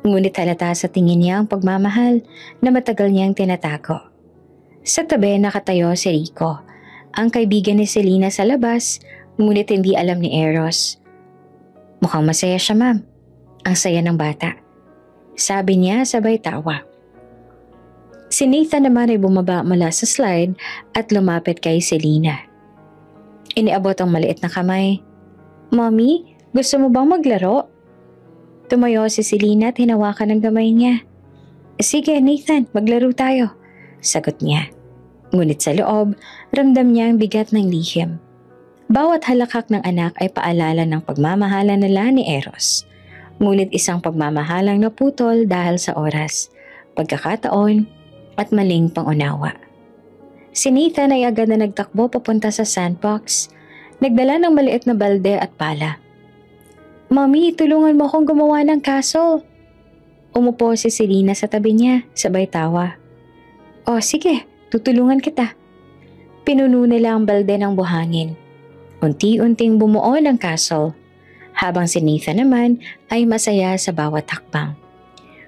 A: Ngunit halata sa tingin niya ang pagmamahal na matagal niyang tinatago. Sa tabi nakatayo si Rico, ang kaibigan ni Selena sa labas, ngunit hindi alam ni Eros. "Mukhang masaya siya, ma'am. Ang saya ng bata," sabi niya sabay tawa. Si Nathan naman ay bumaba mula sa slide at lumapit kay Selena. Iniabot ang maliit na kamay. "Mommy, gusto mo bang maglaro?" Tumayo si Selena at hinawakan ang kamay niya. "Sige Nathan, maglaro tayo," sagot niya. Ngunit sa loob, ramdam niya ang bigat ng lihim. Bawat halakhak ng anak ay paalala ng pagmamahalan nila ni Eros. Ngunit isang pagmamahalang naputol dahil sa oras, pagkakataon at maling pangunawa. Si Nathan ay agad na nagtakbo papunta sa sandbox. Nagdala ng maliit na balde at pala. "Mommy, tulungan mo akong gumawa ng castle." Umupo si Selena sa tabi niya, sabay tawa. "Oh sige, tutulungan kita." Pinuno nila ang balde ng buhangin. Unti-unting bumuo ng castle, habang si Nathan naman ay masaya sa bawat hakbang.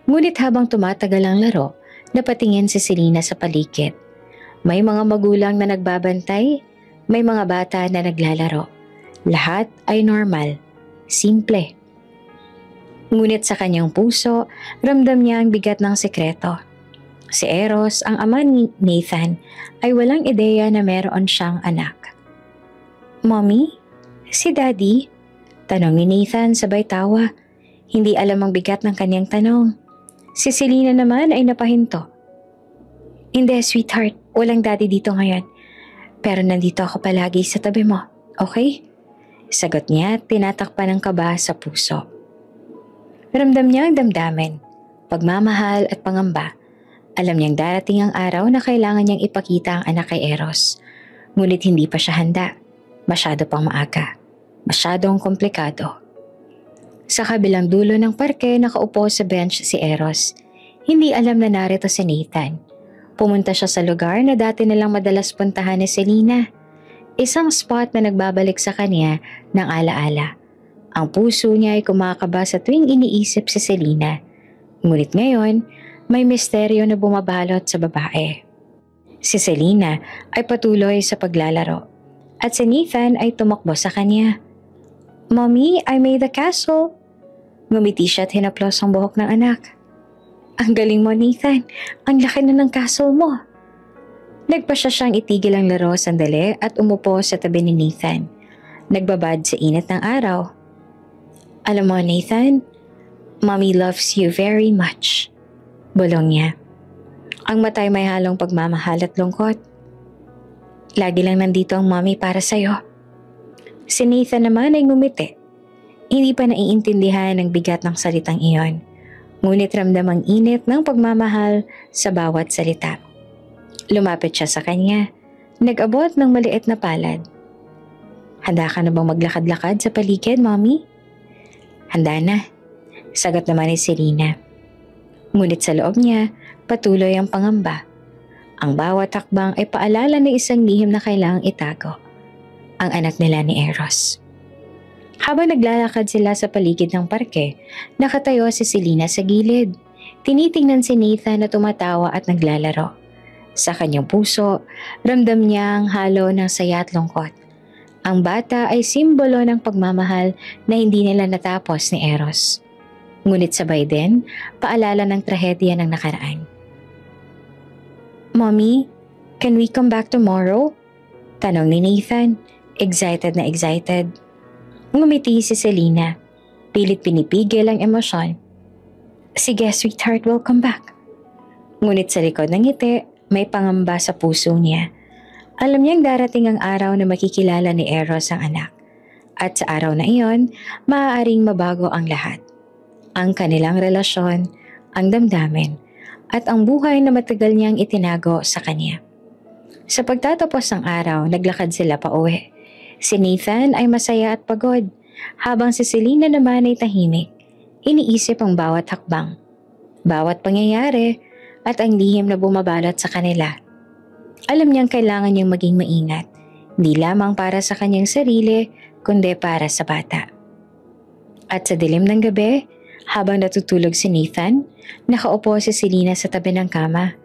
A: Ngunit habang tumatagal ang laro, napatingin si Selena sa paligid. May mga magulang na nagbabantay, may mga bata na naglalaro. Lahat ay normal, simple. Ngunit sa kanyang puso, ramdam niya ang bigat ng sekreto. Si Eros, ang ama ni Nathan, ay walang ideya na meron siyang anak. "Mommy? Si Daddy?" Tanong ni Nathan sabay tawa. Hindi alam ang bigat ng kanyang tanong. Si Selena naman ay napahinto. "Hindi, sweetheart. Walang daddy dito ngayon. Pero nandito ako palagi sa tabi mo. Okay?" Sagot niya at tinatakpan ng kaba sa puso. Ramdam niya ang damdamin, pagmamahal at pangamba. Alam niyang darating ang araw na kailangan niyang ipakita ang anak kay Eros. Ngunit hindi pa siya handa. Masyado pang maaga. Masyadong komplikado. Sa kabilang dulo ng parke, nakaupo sa bench si Eros. Hindi alam na narito si Nathan. Pumunta siya sa lugar na dati nilang madalas puntahan ni Selena. Isang spot na nagbabalik sa kanya ng alaala. Ang puso niya ay kumakaba sa tuwing iniisip si Selena. Ngunit ngayon, may misteryo na bumabalot sa babae. Si Selena ay patuloy sa paglalaro. At si Nathan ay tumakbo sa kanya. "Mommy, I made the castle." Ngumiti siya at hinaplos ang buhok ng anak. "Ang galing mo, Nathan. Ang laki na ng castle mo." Nagpasya siyang itigil ang laro sandali at umupo sa tabi ni Nathan. Nagbabad sa init ng araw. "Alam mo, Nathan, Mommy loves you very much." Bulong niya. Ang matay may halong pagmamahal at lungkot. "Lagi lang nandito ang Mommy para sa'yo." Si Nathan naman ay ngumiti. Hindi pa naiintindihan ang bigat ng salitang iyon. Ngunit ramdam ang init ng pagmamahal sa bawat salita. Lumapit siya sa kanya. Nag-abot ng maliit na palad. Handa ka na bang maglakad-lakad sa paligid, Mommy? Handa na, sagot naman ni Selena. Ngunit sa loob niya, patuloy ang pangamba. Ang bawat hakbang ay paalala ng isang lihim na kailangang itago. Ang anak nila ni Eros. Habang naglalakad sila sa paligid ng parke, nakatayo si Selena sa gilid. Tinitingnan si Nathan na tumatawa at naglalaro. Sa kanyang puso, ramdam niya ang halo ng saya at lungkot. Ang bata ay simbolo ng pagmamahal na hindi nila natapos ni Eros. Ngunit sabay din, paalala ng trahedya ng nakaraan. Mommy, can we come back tomorrow? Tanong ni Nathan, excited na excited. Ngumiti si Selena, pilit pinipigil ang emosyon. Sige sweetheart, we'll come back. Ngunit sa likod ng ngiti, may pangamba sa puso niya. Alam niyang darating ang araw na makikilala ni Eros ang anak. At sa araw na iyon, maaaring mabago ang lahat. Ang kanilang relasyon, ang damdamin, at ang buhay na matagal niyang itinago sa kanya. Sa pagtatapos ng araw, naglakad sila pa uwi. Si Nathan ay masaya at pagod, habang si Selena naman ay tahimik. Iniisip ang bawat hakbang, bawat pangyayari, at ang lihim na bumabalot sa kanila. Alam niyang kailangan niyang maging maingat, hindi lamang para sa kanyang sarili, kundi para sa bata. At sa dilim ng gabi, habang natutulog si Nathan, nakaupo si Selena sa tabi ng kama.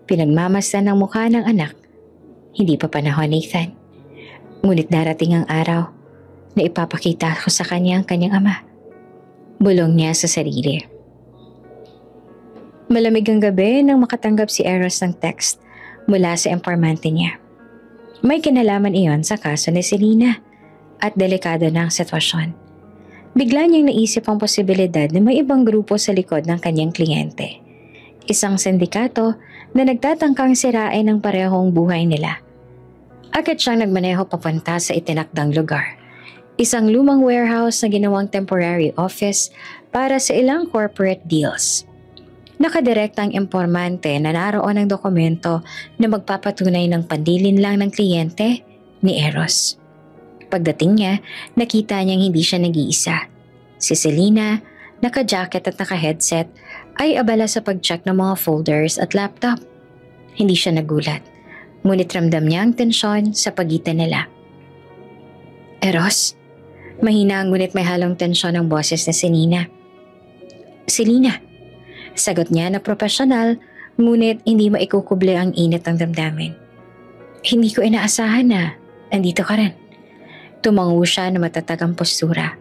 A: Pinagmamasdan ng mukha ng anak. Hindi pa panahon, Nathan. Ngunit darating ang araw na ipapakita ko sa kanya ang kanyang ama. Bulong niya sa sarili. Malamig ang gabi nang makatanggap si Eros ng text mula sa impormante niya. May kinalaman iyon sa kaso ni Selena at delikado na ang sitwasyon. Bigla niyang naisip ang posibilidad na may ibang grupo sa likod ng kanyang kliyente. Isang sindikato na nagtatangkang sirain ang parehong buhay nila. Agad siyang nagmaneho papunta sa itinakdang lugar. Isang lumang warehouse na ginawang temporary office para sa ilang corporate deals. Nakadirektang impormante na naroon ang dokumento na magpapatunay ng pandilin lang ng kliyente ni Eros. Pagdating niya, nakita niyang hindi siya nag-iisa. Si Selena, naka-jacket at naka-headset, ay abala sa pag-check ng mga folders at laptop. Hindi siya nagulat, ngunit ramdam niya ang tensyon sa pagitan nila. Eros, mahina ngunit may halong tensyon ang boses ni Selena. Selena, sagot niya na profesional, ngunit hindi maikukuble ang init ng damdamin. Hindi ko inaasahan na andito ka rin. Tumango siya na matatag ang postura.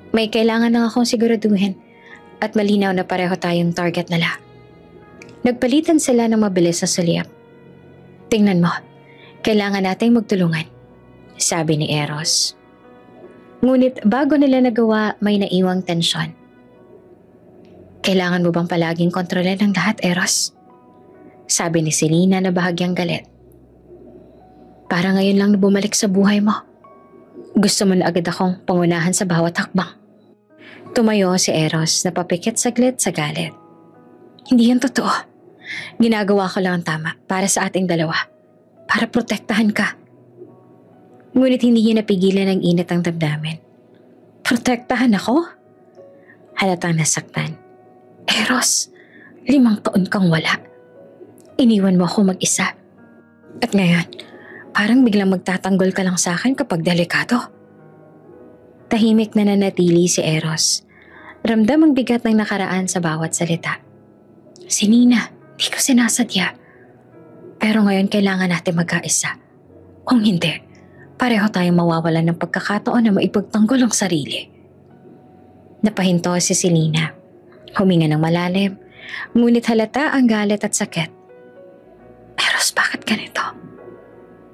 A: May kailangan lang akong siguraduhin at malinaw na pareho tayong target nila. Nagpalitan sila ng mabilis na sulyap. Tingnan mo, kailangan nating magtulungan, sabi ni Eros. Ngunit bago nila nagawa, may naiwang tensyon. Kailangan mo bang palaging kontrolin ang lahat, Eros? Sabi ni Selena na bahagyang galit. Para ngayon lang na bumalik sa buhay mo. Gusto mo na agad akong pangunahan sa bawat hakbang. Tumayo si Eros na papikit saglit sa galit. Hindi yan totoo. Ginagawa ko lang ang tama para sa ating dalawa. Para protektahan ka. Ngunit hindi niya napigilan ang init ang damdamin. Protektahan ako? Halatang nasaktan. Eros, 5 taon kang wala. Iniwan mo ako mag-isa. At ngayon, parang biglang magtatanggol ka lang sa akin kapag delikado. Tahimik na nanatili si Eros. Ramdam ang bigat ng nakaraan sa bawat salita. Selena, di ko sinasadya. Pero ngayon kailangan natin magkaisa. Kung hindi, pareho tayong mawawalan ng pagkakataon na maipagtanggol ang sarili. Napahinto si Selena. Huminga ng malalim, ngunit halata ang galit at sakit. Eros, bakit ganito?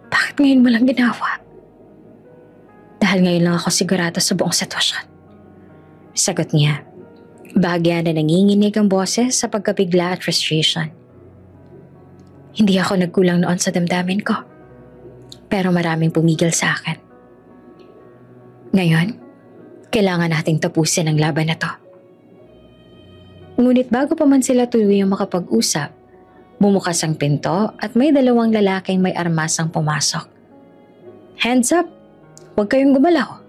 A: Bakit ngayon mo lang ginawa? Dahil ngayon lang ako sigurado sa buong sitwasyon. Sagot niya. Bahagya na nanginginig ang boses sa pagkabigla at frustration. Hindi ako nagkulang noon sa damdamin ko. Pero maraming pumigil sa akin. Ngayon, kailangan nating tapusin ang laban na to. Ngunit bago pa man sila tuluyang makapag-usap, bumukas ang pinto at may 2 lalaking may armas ang pumasok. Hands up! Huwag kayong gumalaw.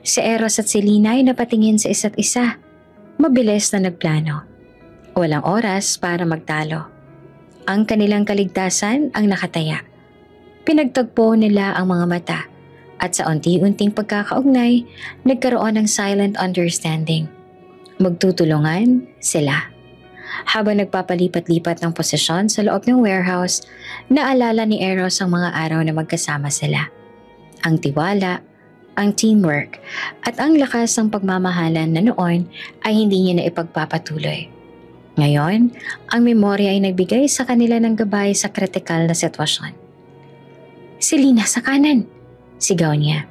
A: Si Eros at si Lina ay napatingin sa isa't isa. Mabilis na nagplano. Walang oras para magtalo. Ang kanilang kaligtasan ang nakataya. Pinagtagpo nila ang mga mata at sa unti-unting pagkakaugnay, nagkaroon ng silent understanding. Magtutulungan sila. Habang nagpapalipat-lipat ng posisyon sa loob ng warehouse, naalala ni Eros ang mga araw na magkasama sila. Ang tiwala, ang teamwork, at ang lakas ng pagmamahalan na noon ay hindi niya na ipagpapatuloy. Ngayon, ang memorya ay nagbigay sa kanila ng gabay sa kritikal na sitwasyon. "Si Lina sa kanan!" sigaw niya,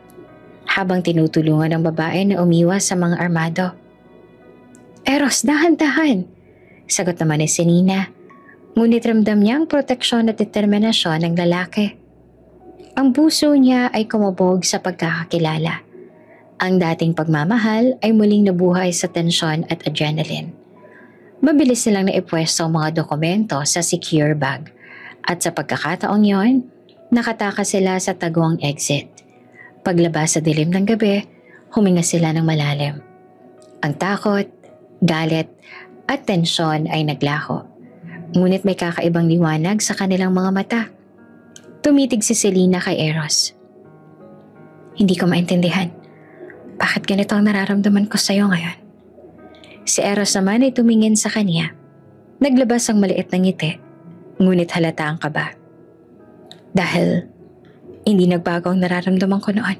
A: habang tinutulungan ng babae na umiwas sa mga armado. "Eros, dahan-dahan!" sagot naman ni Selena, ngunit ramdam niya ang proteksyon at determinasyon ng lalaki. Ang puso niya ay kumabog sa pagkakakilala. Ang dating pagmamahal ay muling nabuhay sa tensyon at adrenaline. Mabilis nilang naipwesto ang mga dokumento sa secure bag at sa pagkakataong yon, nakatakas sila sa tagong exit. Paglabas sa dilim ng gabi, huminga sila ng malalim. Ang takot, galit, at tensyon ay naglaho. Ngunit may kakaibang liwanag sa kanilang mga mata. Tumitig si Selena kay Eros. "Hindi ko maintindihan. Bakit ganito ang nararamdaman ko sa'yo ngayon?" Si Eros naman ay tumingin sa kanya. Naglabas ang maliit na ngiti, ngunit halata ang kaba. "Dahil hindi nagbago ang nararamdaman ko noon.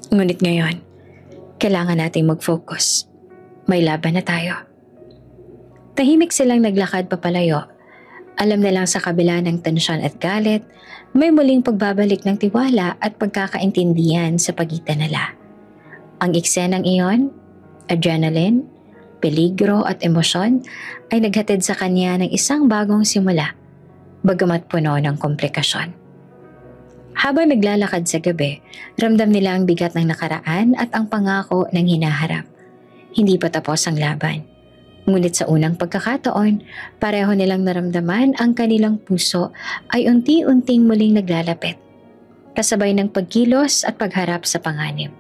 A: Ngunit ngayon, kailangan nating mag-focus. May laban na tayo." Tahimik silang naglakad papalayo. Alam nilang sa kabila ng tensyon at galit, may muling pagbabalik ng tiwala at pagkakaintindihan sa pagitan nila. Ang eksenang iyon, adrenaline, peligro at emosyon ay naghatid sa kanya ng isang bagong simula, bagamat puno ng komplikasyon. Habang naglalakad sa gabi, ramdam nila ang bigat ng nakaraan at ang pangako ng hinaharap. Hindi pa tapos ang laban. Ngunit sa unang pagkakataon, pareho nilang naramdaman ang kanilang puso ay unti-unting muling naglalapit, kasabay ng pagkilos at pagharap sa panganib.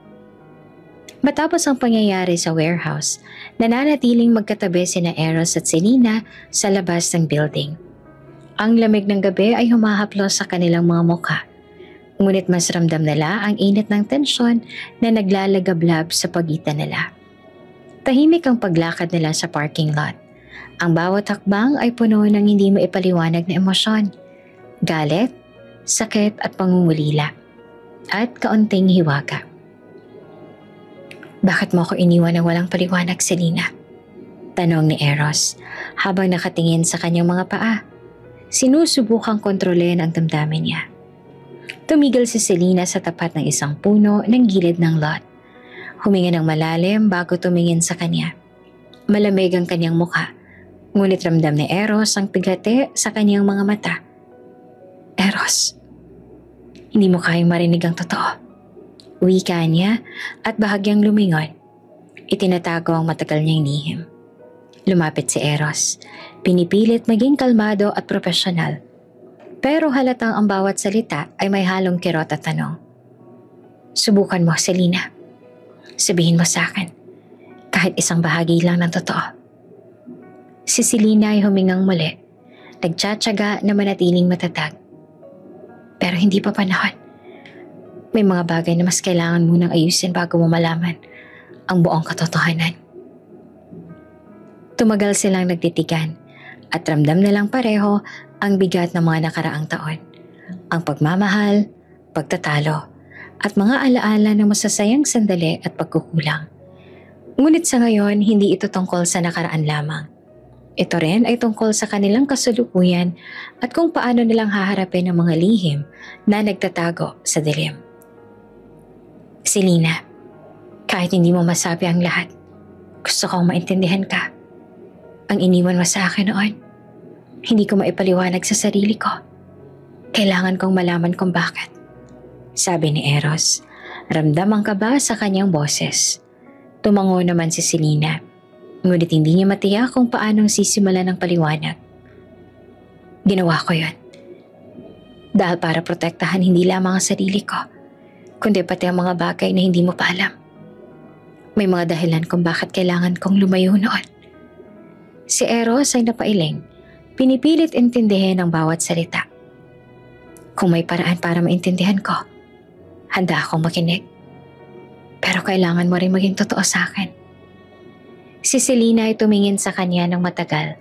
A: Matapos ang pangyayari sa warehouse, nananatiling magkatabi sina Eros at Selena sa labas ng building. Ang lamig ng gabi ay humahaplos sa kanilang mga mukha, ngunit mas ramdam nila ang init ng tensyon na naglalagablab sa pagitan nila. Tahimik ang paglakad nila sa parking lot. Ang bawat hakbang ay puno ng hindi maipaliwanag na emosyon, galit, sakit at pangungulila, at kaunting hiwaga. "Bakit mo ako iniwan ng walang paliwanag, Selena?" tanong ni Eros habang nakatingin sa kanyang mga paa. Sinusubukang kontrolin ang damdamin niya. Tumigil si Selena sa tapat ng isang puno ng gilid ng lot. Huminga ng malalim bago tumingin sa kanya. Malamig ang kanyang mukha, ngunit ramdam ni Eros ang pigate sa kanyang mga mata. "Eros, hindi mo kayang marinig ang totoo." Wika niya at bahagyang lumingon. Itinatago ang matagal niyang lihim. Lumapit si Eros. Pinipilit maging kalmado at profesional. Pero halatang ang bawat salita ay may halong kirot at tanong. "Subukan mo, Selena. Sabihin mo sa akin, kahit isang bahagi lang ng totoo." Si Selena ay humingang muli, nagtsatsaga na manatiling matatag. "Pero hindi pa panahon. May mga bagay na mas kailangan munang ayusin bago mo malaman ang buong katotohanan." Tumagal silang nagtitigan at ramdam nilang pareho ang bigat ng mga nakaraang taon. Ang pagmamahal, pagtatalo, at mga alaala ng masasayang sandali at pagkukulang. Ngunit sa ngayon, hindi ito tungkol sa nakaraan lamang. Ito rin ay tungkol sa kanilang kasalukuyan at kung paano nilang haharapin ang mga lihim na nagtatago sa dilim. "Selena, kahit hindi mo masabi ang lahat, gusto kong maintindihan ka. Ang iniwan mo sa akin noon, hindi ko maipaliwanag sa sarili ko. Kailangan kong malaman kung bakit," sabi ni Eros. Ramdam ang kaba sa kanyang boses. Tumango naman si Selena, ngunit hindi niya matiyak kung paanong sisimulan ng paliwanag. "Ginawa ko yon dahil para protektahan hindi lamang ang sarili ko, kundi pati ang mga bagay na hindi mo pa alam. May mga dahilan kung bakit kailangan kong lumayo noon. Si Eros ay napailing, pinipilit intindihin ang bawat salita. Kung may paraan para maintindihan ko, handa akong makinig. Pero kailangan mo rin maging totoo sa akin. Si Selena ay tumingin sa kanya ng matagal,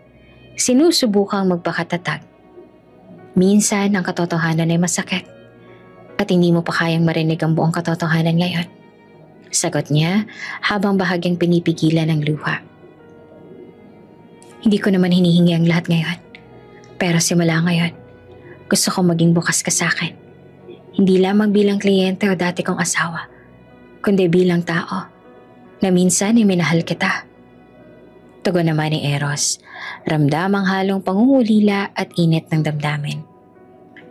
A: sinusubukang magpakatatag. Minsan ang katotohanan ay masakit at hindi mo pa kayang marinig ang buong katotohanan ngayon. Sagot niya habang bahagyang pinipigilan ng luha. Hindi ko naman hinihingi ang lahat ngayon. Pero simula ngayon, gusto kong maging bukas ka sa akin. Hindi lamang bilang kliyente o dati kong asawa, kundi bilang tao na minsan ay minahal kita. Tugon naman ni Eros, ramdam ang halong pangungulila at init ng damdamin.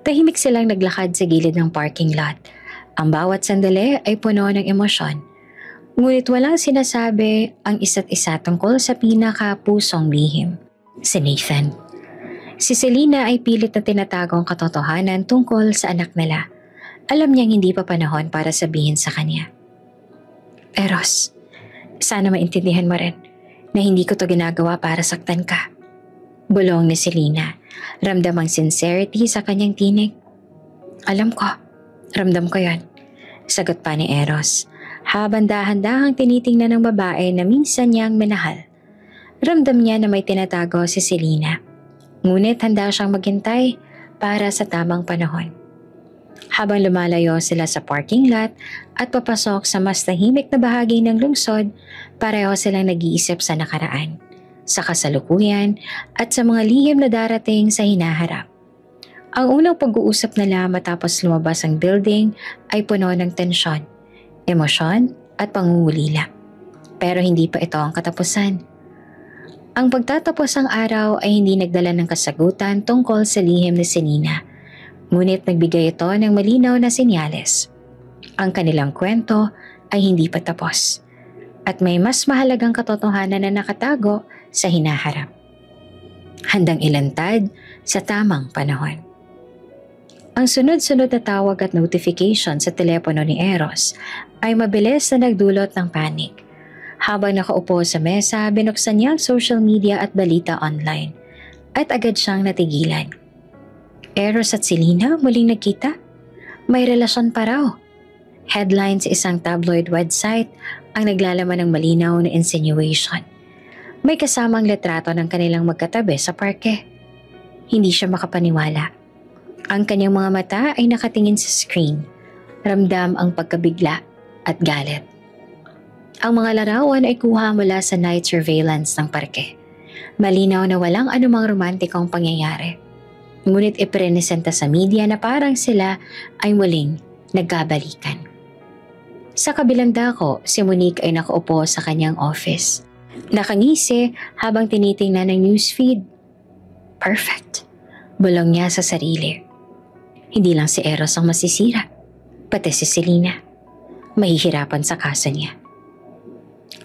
A: Tahimik silang naglakad sa gilid ng parking lot. Ang bawat sandali ay puno ng emosyon. Ngunit walang sinasabi ang isa't isa tungkol sa pinaka-pusong lihim, si Nathan. Si Selena ay pilit na tinatago ang katotohanan tungkol sa anak nila. Alam niyang hindi pa panahon para sabihin sa kanya. Eros, sana maintindihan mo rin na hindi ko to ginagawa para saktan ka. Bulong ni Selena, ramdam ang sincerity sa kanyang tinig. Alam ko, ramdam ko yan. Sagot pa ni Eros, habang dahan-dahang tinitingnan ng babae na minsan niyang minahal. Ramdam niya na may tinatago si Selena. Ngunit handa siyang maghintay para sa tamang panahon. Habang lumalayo sila sa parking lot at papasok sa mas tahimik na bahagi ng lungsod, pareho silang nag-iisip sa nakaraan, sa kasalukuyan at sa mga lihim na darating sa hinaharap. Ang unang pag-uusap nila matapos lumabas ang building ay puno ng tensyon, emosyon at pangungulila. Pero hindi pa ito ang katapusan. Ang pagtatapos ng araw ay hindi nagdala ng kasagutan tungkol sa lihim ni Selena, ngunit nagbigay ito ng malinaw na senyales. Ang kanilang kwento ay hindi pa tapos at may mas mahalagang katotohanan na nakatago sa hinaharap. Handang ilantad sa tamang panahon. Ang sunod-sunod na tawag at notification sa telepono ni Eros ay mabilis na nagdulot ng panic. Habang nakaupo sa mesa, binuksan niya ang social media at balita online at agad siyang natigilan. Eros at Selena muling nagkita? May relasyon pa raw. Headline sa isang tabloid website ang naglalaman ng malinaw na insinuation. May kasamang litrato ng kanilang magkatabi sa parke. Hindi siya makapaniwala. Ang kanyang mga mata ay nakatingin sa screen. Ramdam ang pagkabigla at galit. Ang mga larawan ay kuha mula sa night surveillance ng parke. Malinaw na walang anumang romantikong pangyayari. Ngunit ipresenta sa media na parang sila ay muling nagkabalikan. Sa kabilang dako, si Monique ay nakaupo sa kanyang office. Nakangisi habang tinitingnan ng newsfeed. Perfect. Bulong niya sa sarili. Hindi lang si Eros ang masisira, pati si Selena. Mahihirapan sa kaso niya.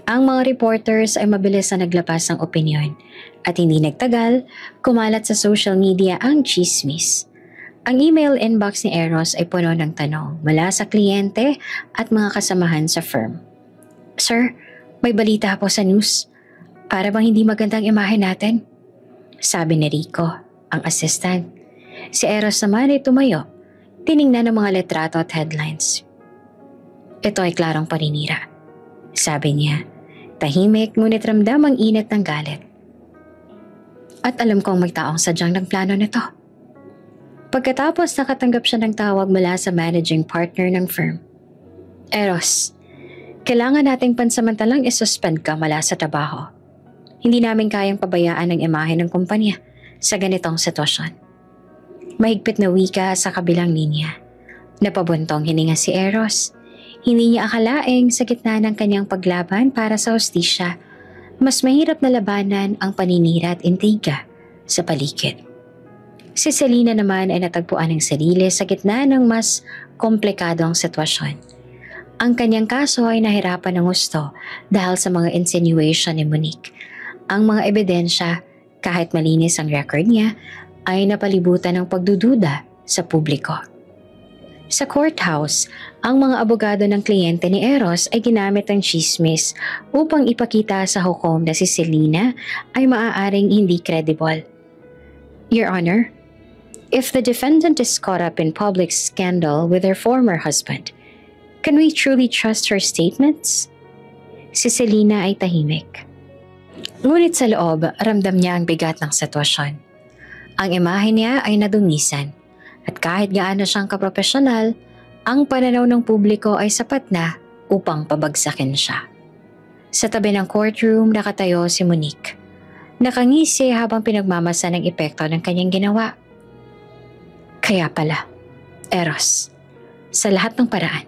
A: Ang mga reporters ay mabilis na naglapas ng opinyon at hindi nagtagal, kumalat sa social media ang chismis. Ang email inbox ni Eros ay puno ng tanong mula sa kliyente at mga kasamahan sa firm. Sir, may balita po sa news. Para bang hindi magandang imahe natin? Sabi ni Rico, ang assistant. Si Eros naman ay tumayo, tiningnan ng mga litrato at headlines. Ito ay klarong paninira. Sabi niya, tahimik ngunit ramdam ang init ng galit. At alam kong may taong sadyang nagplano nito. Pagkatapos nakatanggap siya ng tawag mula sa managing partner ng firm. Eros, kailangan nating pansamantalang isuspend ka mula sa trabaho. Hindi namin kayang pabayaan ang imahe ng kumpanya sa ganitong sitwasyon. Mahigpit na wika sa kabilang linya. Napabuntong hininga si Eros. Hindi niya akalaing sa gitna ng kanyang paglaban para sa hustisya, mas mahirap na labanan ang paninira at intriga sa paligid. Si Selena naman ay natagpuan ng sarili sa gitna ng mas komplikadong sitwasyon. Ang kanyang kaso ay nahirapan ng husto dahil sa mga insinuation ni Monique. Ang mga ebidensya, kahit malinis ang record niya, ay napalibutan ng pagdududa sa publiko. Sa courthouse, ang mga abogado ng kliyente ni Eros ay ginamit ang chismis upang ipakita sa hukom na si Selena ay maaaring hindi credible. Your Honor, if the defendant is caught up in public scandal with her former husband, can we truly trust her statements? Si Selena ay tahimik. Ngunit sa loob, ramdam niya ang bigat ng sitwasyon. Ang imahe niya ay nadungisan at kahit gaano siyang kapropesyonal, ang pananaw ng publiko ay sapat na upang pabagsakin siya. Sa tabi ng courtroom nakatayo si Monique. Nakangisi habang pinagmamasa ng epekto ng kanyang ginawa. Kaya pala, Eros, sa lahat ng paraan,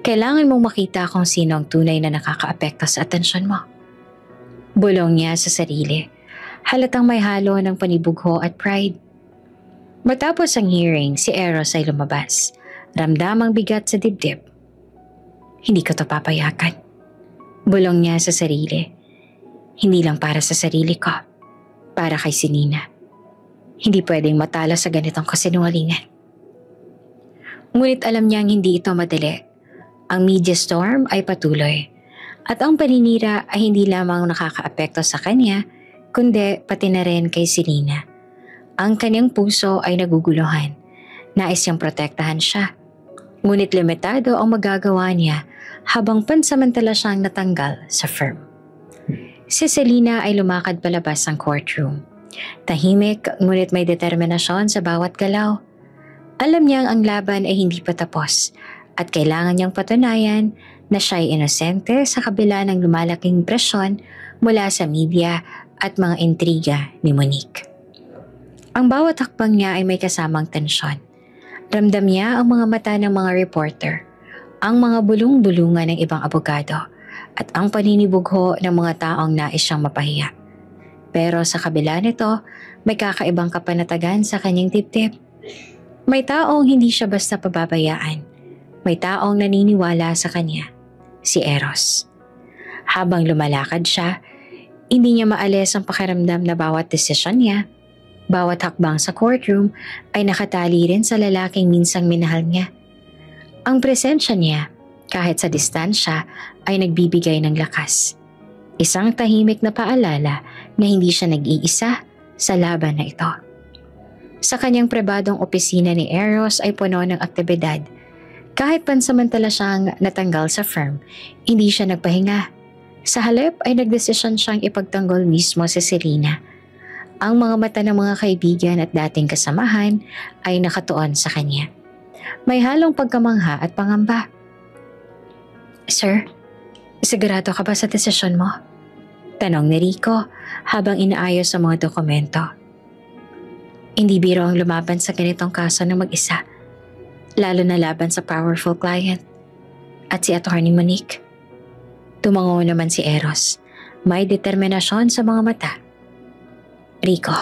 A: kailangan mong makita kung sino ang tunay na nakakaapekto sa atensyon mo. Bulong niya sa sarili. Halatang may halo ng panibugho at pride. Matapos ang hearing, si Eros ay lumabas. Ramdamang bigat sa dibdib. Hindi ko to papayagan. Bulong niya sa sarili. Hindi lang para sa sarili ko. Para kay Selena. Hindi pwedeng matalo sa ganitong kasinungalingan. Ngunit alam niyang hindi ito madali. Ang media storm ay patuloy. At ang paninira ay hindi lamang nakakaapekto sa kanya, kundi pati na rin kay Selena. Ang kanyang puso ay naguguluhan. Nais niyang protektahan siya. Ngunit limitado ang magagawa niya habang pansamantala siyang natanggal sa firm. Si Selena ay lumakad palabas ng courtroom. Tahimik ngunit may determinasyon sa bawat galaw. Alam niyang ang laban ay hindi pa tapos at kailangan niyang patunayan na siya ay inosente sa kabila ng lumalaking presyon mula sa media at mga intriga ni Monique. Ang bawat hakbang niya ay may kasamang tensyon. Ramdam niya ang mga mata ng mga reporter, ang mga bulong-bulungan ng ibang abogado, at ang paninibugho ng mga taong nais siyang mapahiya. Pero sa kabila nito, may kakaibang kapanatagan sa kanyang dibdib. May taong hindi siya basta pababayaan. May taong naniniwala sa kanya, si Eros. Habang lumalakad siya, hindi niya maalis ang pakiramdam na bawat desisyon niya, bawat hakbang sa courtroom ay nakatali rin sa lalaking minsang minahal niya. Ang presensya niya, kahit sa distansya, ay nagbibigay ng lakas. Isang tahimik na paalala na hindi siya nag-iisa sa laban na ito. Sa kanyang pribadong opisina ni Eros ay puno ng aktibidad. Kahit pansamantala siyang natanggal sa firm, hindi siya nagpahinga. Sa halip ay nagdesisyon siyang ipagtanggol mismo si Selena. Ang mga mata ng mga kaibigan at dating kasamahan ay nakatuon sa kanya. May halong pagkamangha at pangamba. Sir, sigurado ka ba sa desisyon mo? Tanong ni Rico habang inaayos ang mga dokumento. Hindi biro ang lumaban sa ganitong kaso ng mag-isa, lalo na laban sa powerful client at si Attorney Monique. Tumango naman si Eros, may determinasyon sa mga mata. Rico,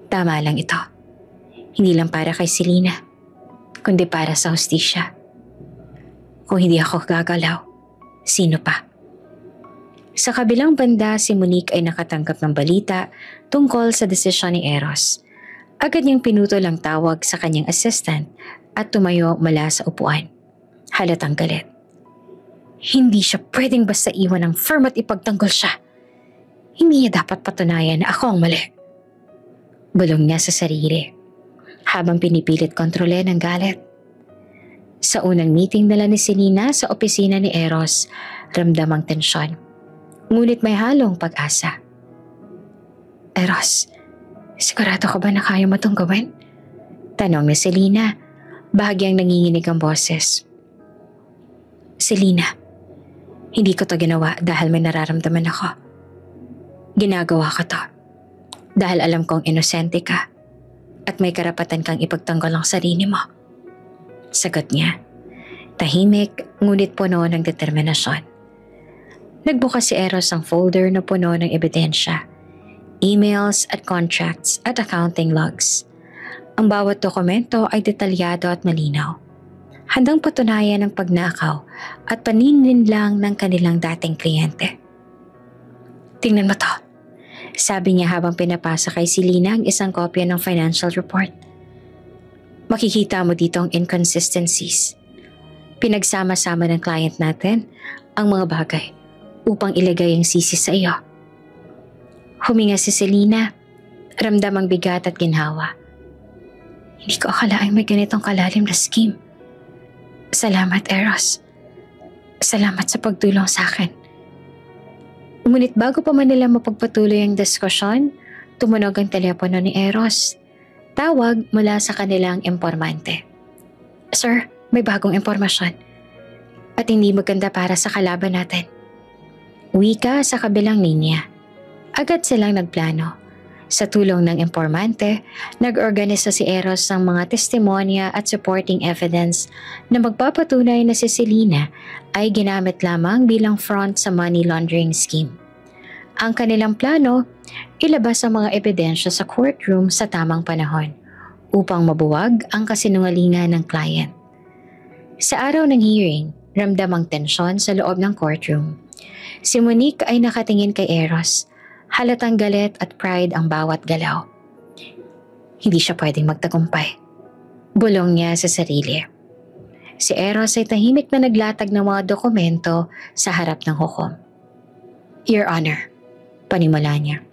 A: tama lang ito. Hindi lang para kay Selena, kundi para sa hustisya. Kung hindi ako gagalaw, sino pa? Sa kabilang banda, si Monique ay nakatanggap ng balita tungkol sa desisyon ni Eros. Agad niyang pinutol ang tawag sa kanyang assistant at tumayo mula sa upuan. Halatang galit. Hindi siya pwedeng basta iwan ng firm at ipagtanggol siya. Hindi niya dapat patunayan na ako ang mali. Bulong niya sa sarili habang pinipilit kontrole ng galit. Sa unang meeting nila ni Selena sa opisina ni Eros, ramdam ang tensyon. Ngunit may halong pag-asa. Eros, sigurado ka ba na kaya mo itong gawin? Tanong ni Selena, bahagyang nanginginig ang boses. Selena, hindi ko to ginawa dahil may nararamdaman ako. Ginagawa ko to dahil alam kong inosente ka at may karapatan kang ipagtanggol ang sarili mo. Sagot niya, tahimik ngunit puno ng determinasyon. Nagbukas si Eros ang folder na puno ng ebidensya, emails at contracts at accounting logs. Ang bawat dokumento ay detalyado at malinaw. Handang patunayan ang pagnakaw at paninlinlang ng kanilang dating kliyente. Tingnan mo to, sabi niya habang pinapasa kay Selena ang isang kopya ng financial report. Makikita mo dito ang inconsistencies. Pinagsama-sama ng client natin ang mga bagay upang ilagay ang sisi sa iyo. Huminga si Selena, ramdam ang bigat at ginhawa. Hindi ko akalaing may ganitong kalalim na scheme. Salamat, Eros. Salamat sa pagtulong sa akin. Ngunit bago pa man nila mapagpatuloy ang diskusyon, tumunog ang telepono ni Eros. Tawag mula sa kanilang impormante. Sir, may bagong impormasyon. At hindi maganda para sa kalaban natin. Wika sa kabilang linya. Agad silang nagplano. Sa tulong ng impormante, nag-organisa si Eros ng mga testimonya at supporting evidence na magpapatunay na si Selena ay ginamit lamang bilang front sa money laundering scheme. Ang kanilang plano, ilabas ang mga ebidensya sa courtroom sa tamang panahon upang mabuwag ang kasinungalingan ng client. Sa araw ng hearing, ramdam ang tensyon sa loob ng courtroom. Si Monique ay nakatingin kay Eros. Halatang galit at pride ang bawat galaw. Hindi siya pwedeng magtagumpay. Bulong niya sa sarili. Si Eros ay tahimik na naglatag ng mga dokumento sa harap ng hukom. Your Honor, panimula niya.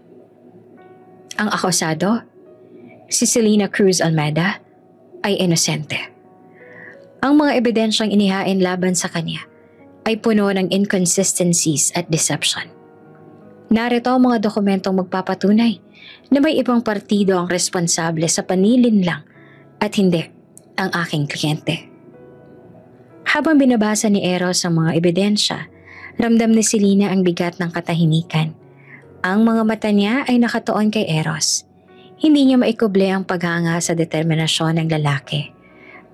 A: Ang akusado, si Selena Cruz Almeida, ay inosente. Ang mga ebidensyang inihain laban sa kanya ay puno ng inconsistencies at deception. Narito ang mga dokumentong magpapatunay na may ibang partido ang responsable sa panilin lang at hindi ang aking kliyente. Habang binabasa ni Eros ang mga ebidensya, ramdam ni Selena ang bigat ng katahimikan. Ang mga mata niya ay nakatuon kay Eros. Hindi niya maikuble ang paghanga sa determinasyon ng lalaki.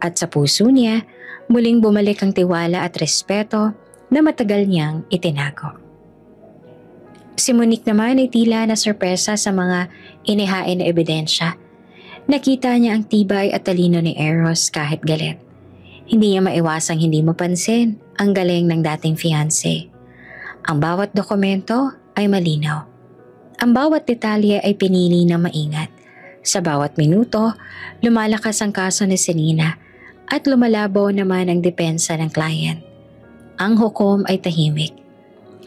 A: At sa puso niya, muling bumalik ang tiwala at respeto na matagal niyang itinago. Si Monique naman ay tila na sorpresa sa mga inihain na ebidensya. Nakita niya ang tibay at talino ni Eros kahit galit. Hindi niya maiwasang hindi mapansin ang galing ng dating fiancé. Ang bawat dokumento ay malinaw. Ang bawat detalye ay pinili na maingat. Sa bawat minuto, lumalakas ang kaso ni Selena at lumalabaw naman ang depensa ng client. Ang hukom ay tahimik.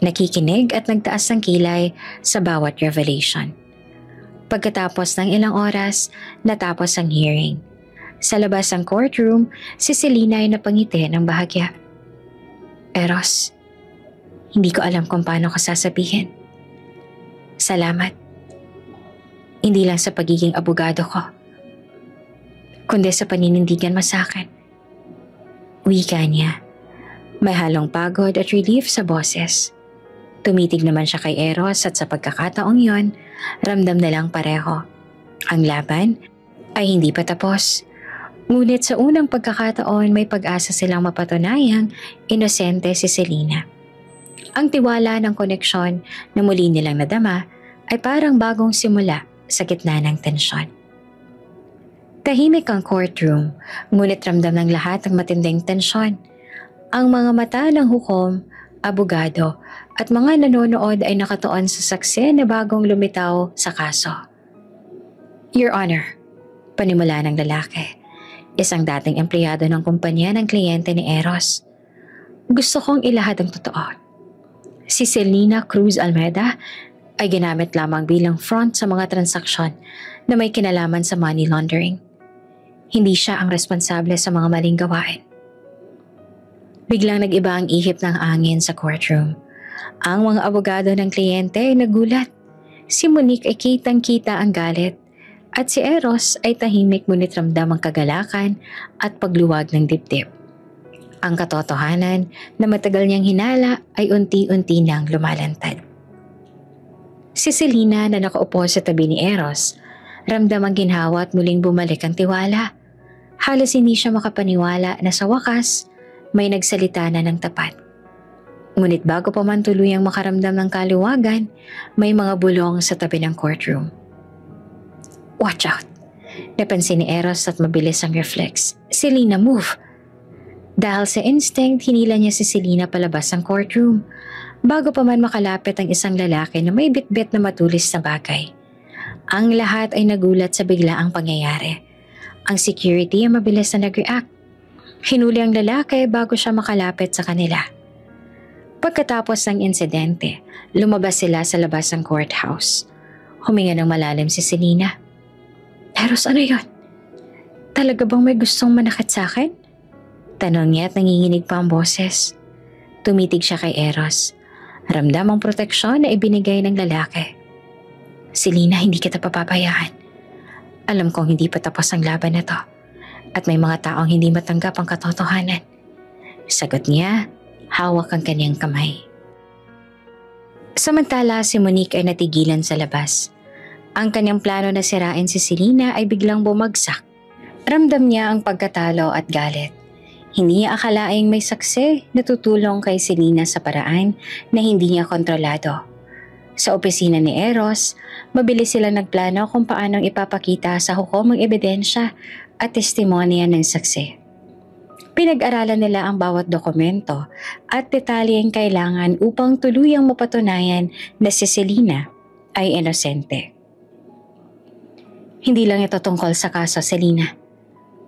A: Nakikinig at nagtaas ng kilay sa bawat revelation. Pagkatapos ng ilang oras, natapos ang hearing. Sa labas ng courtroom, si Selena ay napangiti ng bahagya. Eros, hindi ko alam kung paano ko sasabihin. Salamat. Hindi lang sa pagiging abogado ko, kundi sa paninindigan mo sa akin. Wika niya. May halong pagod at relief sa boses. Tumitig naman siya kay Eros at sa pagkakataong yon, ramdam na lang pareho. Ang laban ay hindi pa tapos. Ngunit sa unang pagkakataon may pag-asa silang mapatunayang inosente si Selena. Ang tiwala ng koneksyon na muli nilang nadama ay parang bagong simula sa gitna ng tensyon. Tahimik ang courtroom, ngunit ramdam ng lahat ang matinding tensyon. Ang mga mata ng hukom, abogado at mga nanonood ay nakatuon sa saksi na bagong lumitaw sa kaso. Your Honor, panimula ng lalaki, isang dating empleyado ng kumpanya ng kliyente ni Eros. Gusto kong ilahad ang totoo. Si Selena Cruz Almeida ay ginamit lamang bilang front sa mga transaksyon na may kinalaman sa money laundering. Hindi siya ang responsable sa mga maling gawain. Biglang nag-iba ang ihip ng angin sa courtroom. Ang mga abogado ng kliyente ay nagulat. Si Monique ay kitang-kita ang galit at si Eros ay tahimik ngunit ramdam ang kagalakan at pagluwag ng dibdib. Ang katotohanan na matagal niyang hinala ay unti-unti nang lumalantad. Si Selena na nakaupo sa tabi ni Eros, ramdam ang ginhawa at muling bumalik ang tiwala. Halos hindi siya makapaniwala na sa wakas, may nagsalita na ng tapat. Ngunit bago pa man tuluyang makaramdam ng kaluwagan, may mga bulong sa tabi ng courtroom. Watch out! Napansin ni Eros at mabilis ang reflex. Selena, move! Dahil sa instinct, hinila niya si Selena palabas ng courtroom. Bago pa man makalapit ang isang lalaki na may bitbit na matulis na bagay. Ang lahat ay nagulat sa biglaang pangyayari. Ang security ay mabilis na nag-react. Hinuli ang lalaki bago siya makalapit sa kanila. Pagkatapos ng insidente, lumabas sila sa labas ng courthouse. Huminga ng malalim si Selena. Eros, ano yun? Talaga bang may gustong manakit sa akin? Tanong niya at nanginginig pa ang boses. Tumitig siya kay Eros. Ramdam ang proteksyon na ibinigay ng lalaki. Selena, hindi kita papabayaan. Alam kong hindi pa tapos ang laban na to. At may mga taong hindi matanggap ang katotohanan. Sagot niya, hawak ang kanyang kamay. Samantala, si Monique ay natigilan sa labas. Ang kanyang plano na sirain si Selena ay biglang bumagsak. Ramdam niya ang pagkatalo at galit. Hindi niya akalaing may saksi na tutulong kay Selena sa paraan na hindi niya kontrolado. Sa opisina ni Eros, mabilis silang nagplano kung paanong ipapakita sa hukom ang ebidensya at testimonya ng saksi. Pinag-aralan nila ang bawat dokumento at detalyeng kailangan upang tuluyang mapatunayan na si Selena ay inosente. Hindi lang ito tungkol sa kaso, Selena.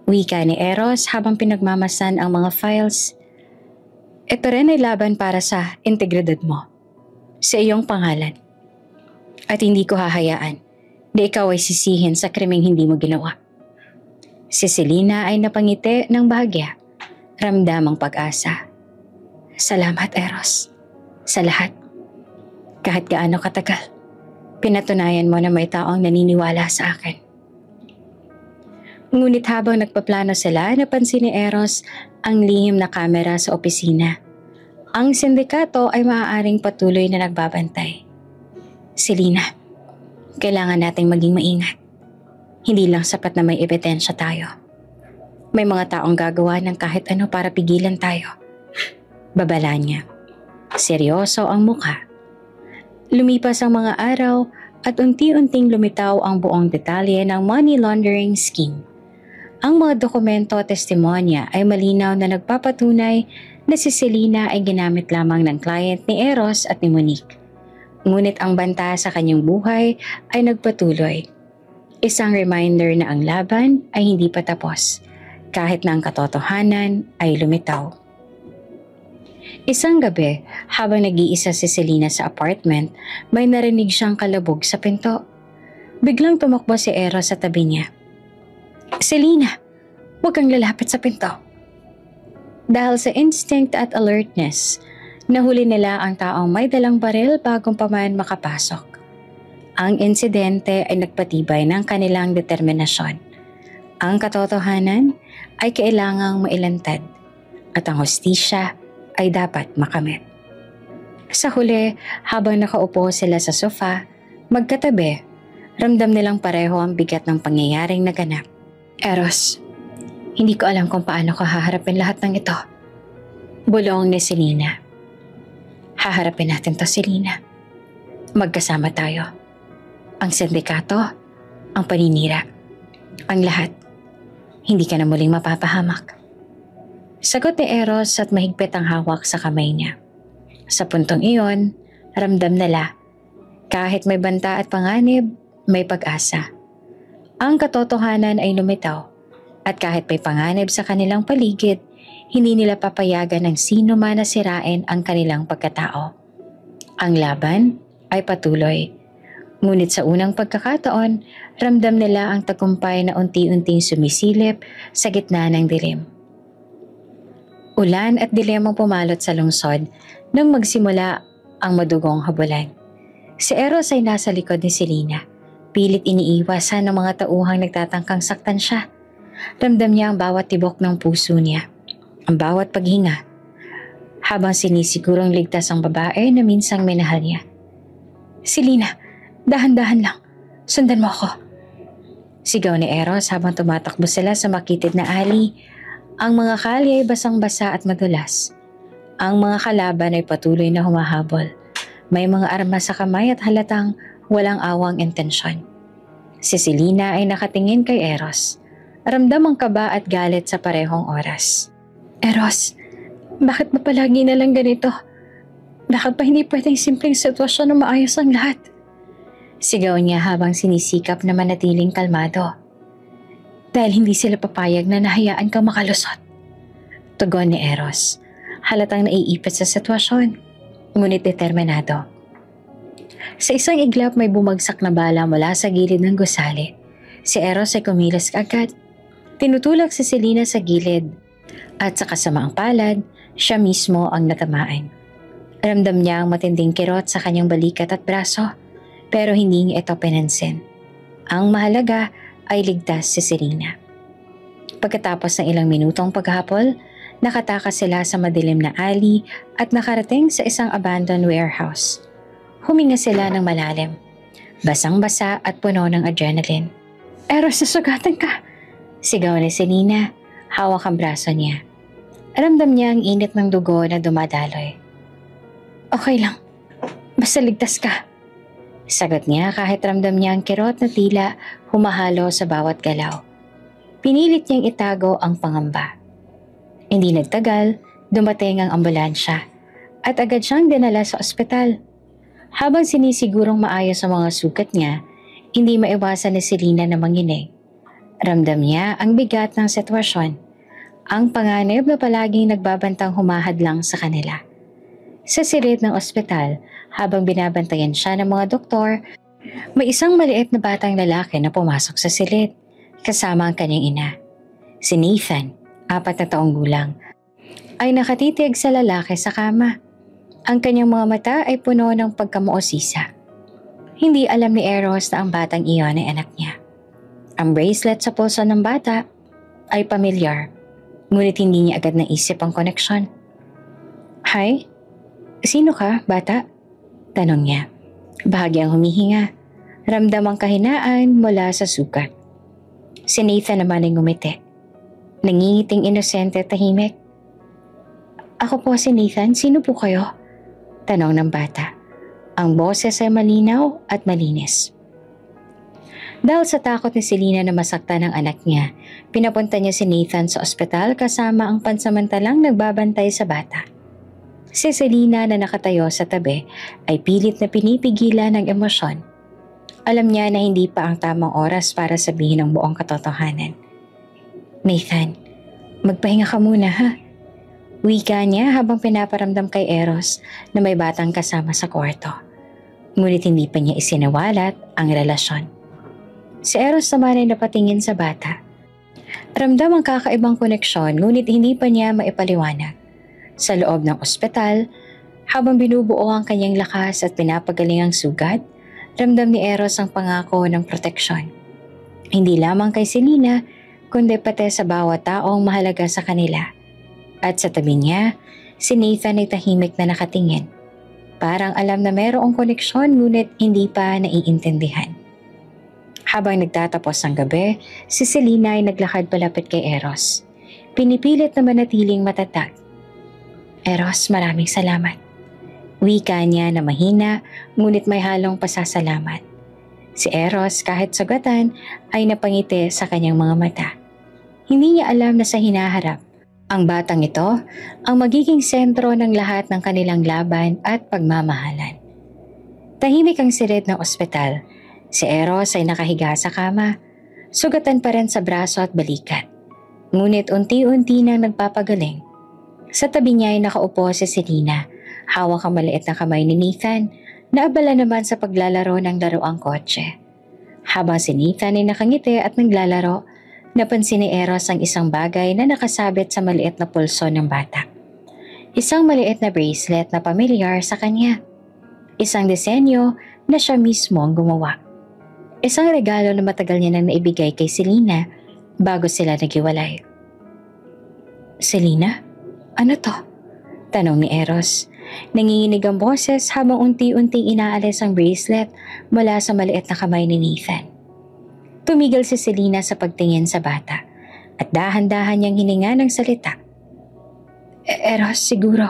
A: Wika ni Eros habang pinagmamasan ang mga files. Ito rin ay laban para sa integridad mo, sa iyong pangalan. At hindi ko hahayaan na ikaw ay sisihin sa krimeng hindi mo ginawa. Si Selena ay napangiti ng bahagya. Ramdam ang pag-asa. Salamat, Eros. Sa lahat. Kahit gaano katagal, pinatunayan mo na may taong naniniwala sa akin. Ngunit habang nagpaplano sila, napansin ni Eros ang lihim na kamera sa opisina. Ang sindikato ay maaaring patuloy na nagbabantay. Selena, kailangan nating maging maingat. Hindi lang sapat na may ebidensya tayo. May mga taong gagawa ng kahit ano para pigilan tayo. Babala niya. Seryoso ang mukha. Lumipas ang mga araw at unti-unting lumitaw ang buong detalye ng money laundering scheme. Ang mga dokumento at testimonya ay malinaw na nagpapatunay na si Selena ay ginamit lamang ng client ni Eros at ni Monique. Ngunit ang banta sa kanyang buhay ay nagpatuloy. Isang reminder na ang laban ay hindi pa tapos, kahit na ang katotohanan ay lumitaw. Isang gabi, habang nag-iisa si Selena sa apartment, may narinig siyang kalabog sa pinto. Biglang tumakbo si Eros sa tabi niya. Selena, huwag kang lalapit sa pinto. Dahil sa instinct at alertness, nahuli nila ang taong may dalang baril bago pa man makapasok. Ang insidente ay nagpatibay ng kanilang determinasyon. Ang katotohanan ay kailangang mailantad at ang hustisya ay dapat makamit. Sa huli, habang nakaupo sila sa sofa, magkatabi, ramdam nilang pareho ang bigat ng pangyayaring naganap. Eros, hindi ko alam kung paano ko haharapin lahat ng ito. Bulong ni Selena. Haharapin natin to, Selena. Magkasama tayo. Ang sindikato, ang paninira, ang lahat. Hindi ka na muling mapapahamak. Sagot ni Eros at mahigpit ang hawak sa kamay niya. Sa puntong iyon, ramdam nila, kahit may banta at panganib, may pag-asa. Ang katotohanan ay lumitaw at kahit may panganib sa kanilang paligid, hindi nila papayagan ng sino man na sirain ang kanilang pagkatao. Ang laban ay patuloy. Ngunit sa unang pagkakataon, ramdam nila ang tagumpay na unti-unting sumisilip sa gitna ng dilim. Ulan at dilim ang pumalot sa lungsod nang magsimula ang madugong habulan. Si Eros ay nasa likod ni Selena. Pilit iniiwasan ng mga tauhang nagtatangkang saktan siya. Ramdam niya ang bawat tibok ng puso niya, ang bawat paghinga, habang sinisigurong ligtas ang babae na minsang minahal niya. Selena, dahan-dahan lang. Sundan mo ako. Sigaw ni Eros habang tumatakbo sila sa makitid na alley. Ang mga kalye ay basang-basa at madulas. Ang mga kalaban ay patuloy na humahabol. May mga armas sa kamay at halatang walang awang intensyon. Si Selena ay nakatingin kay Eros. Ramdam ang kaba at galit sa parehong oras. Eros, bakit ba palagi na lang ganito? Bakit pa hindi pwedeng simpleng sitwasyon na maayos ang lahat? Sigaw niya habang sinisikap na manatiling kalmado. Dahil hindi sila papayag na nahayaan kang makalusot. Tugon ni Eros. Halatang naiipit sa sitwasyon, ngunit determinado. Sa isang iglap may bumagsak na bala mula sa gilid ng gusali. Si Eros ay kumilos agad. Tinutulak si Selena sa gilid at sa kasamaang palad, siya mismo ang natamaan. Ramdam niya ang matinding kirot sa kanyang balikat at braso, pero hindi niya ito pinansin. Ang mahalaga ay ligtas si Selena. Pagkatapos ng ilang minutong paghapol, nakatakas sila sa madilim na alley at nakarating sa isang abandoned warehouse. Huminga sila ng malalim, basang-basa at puno ng adrenaline. Eros, nasugatan ka! Sigaw ni Selena, hawak ang braso niya. Ramdam niya ang init ng dugo na dumadaloy. Okay lang, basta ligtas ka. Sagot niya kahit ramdam niya ang kirot na tila humahalo sa bawat galaw. Pinilit niyang itago ang pangamba. Hindi nagtagal, dumating ang ambulansya at agad siyang dinala sa ospital. Habang sinisigurong maayos ang mga sugat niya, hindi maiwasan ni Selena na manginig. Ramdam niya ang bigat ng sitwasyon, ang panganib na palaging nagbabantang humahadlang sa kanila. Sa silid ng ospital, habang binabantayan siya ng mga doktor, may isang maliit na batang lalaki na pumasok sa silid, kasama ang kanyang ina. Si Nathan, 4 na taong gulang, ay nakatitig sa lalaki sa kama. Ang kanyang mga mata ay puno ng pagkamuosisa. Hindi alam ni Eros na ang batang iyon ay anak niya. Ang bracelet sa pulso ng bata ay pamilyar, ngunit hindi niya agad naisip ang koneksyon. Hi? Sino ka, bata? Tanong niya. Bahagyang humihinga. Ramdam ang kahinaan mula sa sugat. Si Nathan naman ay ngumiti. Nangingiting inosente at tahimik. Ako po si Nathan, sino po kayo? Tanong ng bata. Ang boses ay malinaw at malinis. Dahil sa takot ni Selena na masaktan ng anak niya, pinapunta niya si Nathan sa ospital kasama ang pansamantalang nagbabantay sa bata. Si Selena na nakatayo sa tabi ay pilit na pinipigilan ng emosyon. Alam niya na hindi pa ang tamang oras para sabihin ang buong katotohanan. Nathan, magpahinga ka muna ha. Wika niya habang pinaparamdam kay Eros na may batang kasama sa kwarto. Ngunit hindi pa niya isinawalat ang relasyon. Si Eros naman ay napatingin sa bata. Ramdam ang kakaibang koneksyon ngunit hindi pa niya maipaliwanag. Sa loob ng ospital, habang binubuo ang kanyang lakas at pinapagaling ang sugat, ramdam ni Eros ang pangako ng proteksyon. Hindi lamang kay Selena, kundi pati sa bawat taong mahalaga sa kanila. At sa tabi niya, si Nathan ay tahimik na nakatingin. Parang alam na mayroong koneksyon ngunit hindi pa naiintindihan. Habang nagtatapos ang gabi, si Selena ay naglakad palapit kay Eros. Pinipilit na manatiling matatag. Eros, maraming salamat. Wika niya na mahina, ngunit may halong pasasalamat. Si Eros kahit sugatan ay napangiti sa kanyang mga mata. Hindi niya alam na sa hinaharap, ang batang ito ang magiging sentro ng lahat ng kanilang laban at pagmamahalan. Tahimik ang silid ng ospital. Si Eros ay nakahiga sa kama, sugatan pa rin sa braso at balikat. Ngunit unti-unti nang nagpapagaling. Sa tabi niya ay nakaupo si Selena, hawak ang maliit na kamay ni Nathan, na abala naman sa paglalaro ng laruang kotse. Habang si Nathan ay nakangiti at naglalaro, napansin ni Eros ang isang bagay na nakasabit sa maliit na pulso ng bata. Isang maliit na bracelet na pamilyar sa kanya. Isang disenyo na siya mismo ang gumawa. Isang regalo na matagal niya nang naibigay kay Selena bago sila naghiwalay. Selena? Ano to? Tanong ni Eros. Nanginginig ang boses habang unti-unting inaalis ang bracelet mula sa maliit na kamay ni Nathan. Tumigil si Selena sa pagtingin sa bata at dahan-dahan niyang hininga ng salita. Eros, siguro.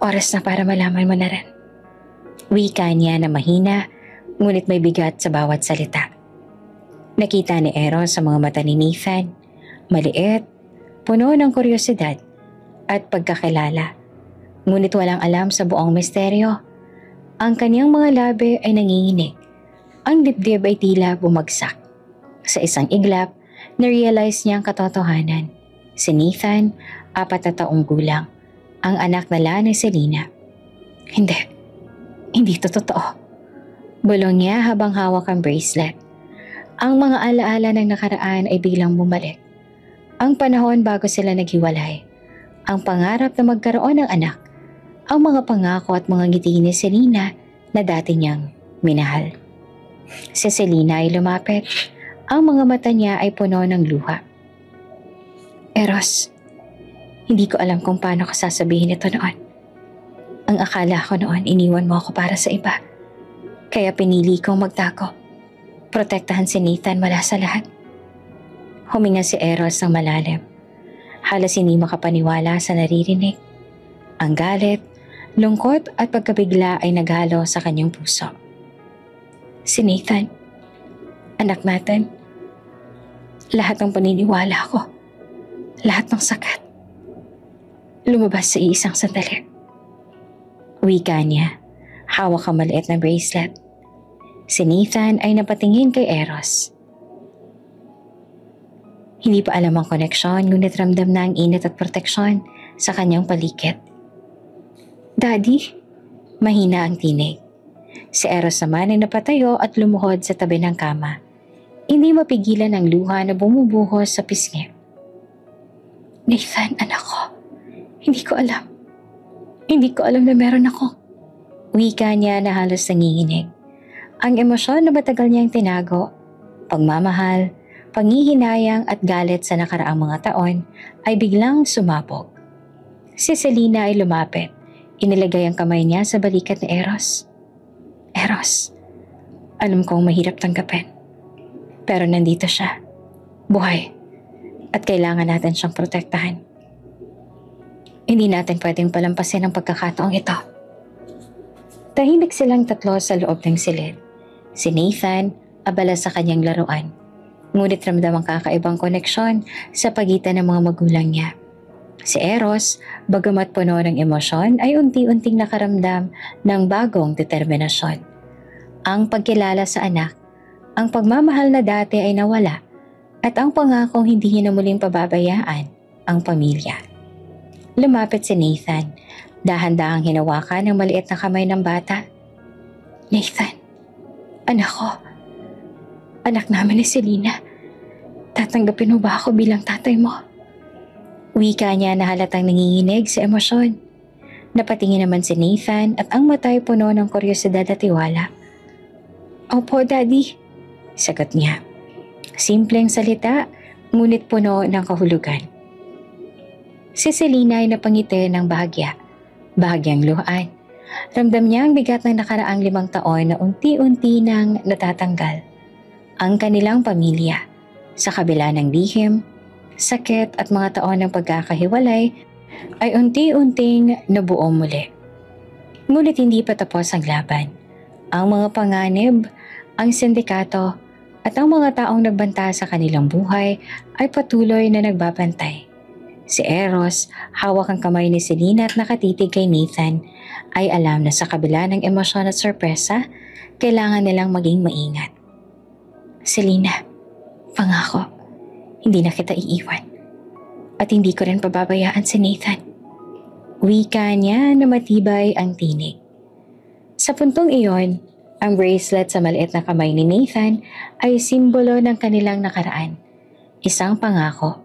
A: Oras na para malaman mo na rin. Wika niya na mahina, ngunit may bigat sa bawat salita. Nakita ni Eros sa mga mata ni Nathan, maliit, puno ng kuryosidad at pagkakilala. Ngunit walang alam sa buong misteryo. Ang kanyang mga labi ay nanginginig. Ang dibdib ay tila bumagsak. Sa isang iglap, Na-realize niya ang katotohanan. Si Nathan, 4 na taong gulang, ang anak nila ni Selena. Hindi to totoo. Bulong niya habang hawak ang bracelet. Ang mga alaala ng nakaraan ay biglang bumalik. Ang panahon bago sila naghiwalay. Ang pangarap na magkaroon ng anak. Ang mga pangako at mga ngiti ni Selena na dati niyang minahal. Si Selena ay lumapit. Ang mga mata niya ay puno ng luha. Eros, hindi ko alam kung paano ko sasabihin ito noon. Ang akala ko noon iniwan mo ako para sa iba. Kaya pinili kong magtago. Protektahan si Nathan mula sa lahat. Huminga si Eros ng malalim. Halos hindi makapaniwala sa naririnig. Ang galit, lungkot at pagkabigla ay naghalo sa kanyang puso. Si Nathan, anak natin, lahat ng paniniwala ko, lahat ng sakat, lumabas sa iisang sandali. Wika niya, hawak ang maliit na bracelet. Si Nathan ay napatingin kay Eros. Hindi pa alam ang koneksyon, ngunit ramdam na ang init at proteksyon sa kanyang paligid. Daddy, mahina ang tinig. Si Eros naman ay napatayo at lumuhod sa tabi ng kama. Hindi mapigilan ang luha na bumubuhos sa pisngi. Nathan, anak ko, hindi ko alam. Hindi ko alam na meron ako. Wika niya na halos nanginginig. Ang emosyon na matagal niyang tinago, pagmamahal, panghihinayang at galit sa nakaraang mga taon ay biglang sumabog. Si Selena ay lumapit. Inilagay ang kamay niya sa balikat ni Eros. Eros, alam kong mahirap tanggapin. Pero nandito siya. Buhay. At kailangan natin siyang protektahan. Hindi natin pwedeng palampasin ang pagkakataong ito. Tahimik silang tatlo sa loob ng silid. Si Nathan, abala sa kanyang laruan. Ngunit ramdam ang kakaibang koneksyon sa pagitan ng mga magulang niya. Si Eros, bagamat puno ng emosyon, ay unti-unting nakaramdam ng bagong determinasyon. Ang pagkilala sa anak, ang pagmamahal na dati ay nawala, at ang pangakong hindi niya na muling pababayaan ang pamilya. Lumapit si Nathan, dahan-dahang hinawakan ng maliit na kamay ng bata. Nathan, anak ko, anak namin ni Selena. Tatanggapin mo ba ako bilang tatay mo? Wika niya na halatang nanginginig sa emosyon. Napatingin naman si Nathan at ang mata ay puno ng kuryosidad at tiwala. Opo, Daddy, sagot niya. Simpleng salita, ngunit puno ng kahulugan. Si Selena ay napangiti ng bahagya, bahagyang luhaan. Ramdam niya ang bigat ng nakaraang 5 taon na unti-unti nang natatanggal. Ang kanilang pamilya, sa kabila ng lihim, sakit at mga taon ng pagkakahiwalay, ay unti-unting nabuo muli. Ngunit hindi pa tapos ang laban. Ang mga panganib, ang sindikato, at ang mga taong nagbanta sa kanilang buhay ay patuloy na nagbabantay. Si Eros, hawak ang kamay ni Selena at nakatitig kay Nathan, ay alam na sa kabila ng emosyon at sorpresa, kailangan nilang maging maingat. Selena, pangako, hindi na kita iiwan. At hindi ko rin pababayaan si Nathan. Wika niya na matibay ang tinig. Sa puntong iyon, ang bracelet sa maliit na kamay ni Nathan ay simbolo ng kanilang nakaraan. Isang pangako,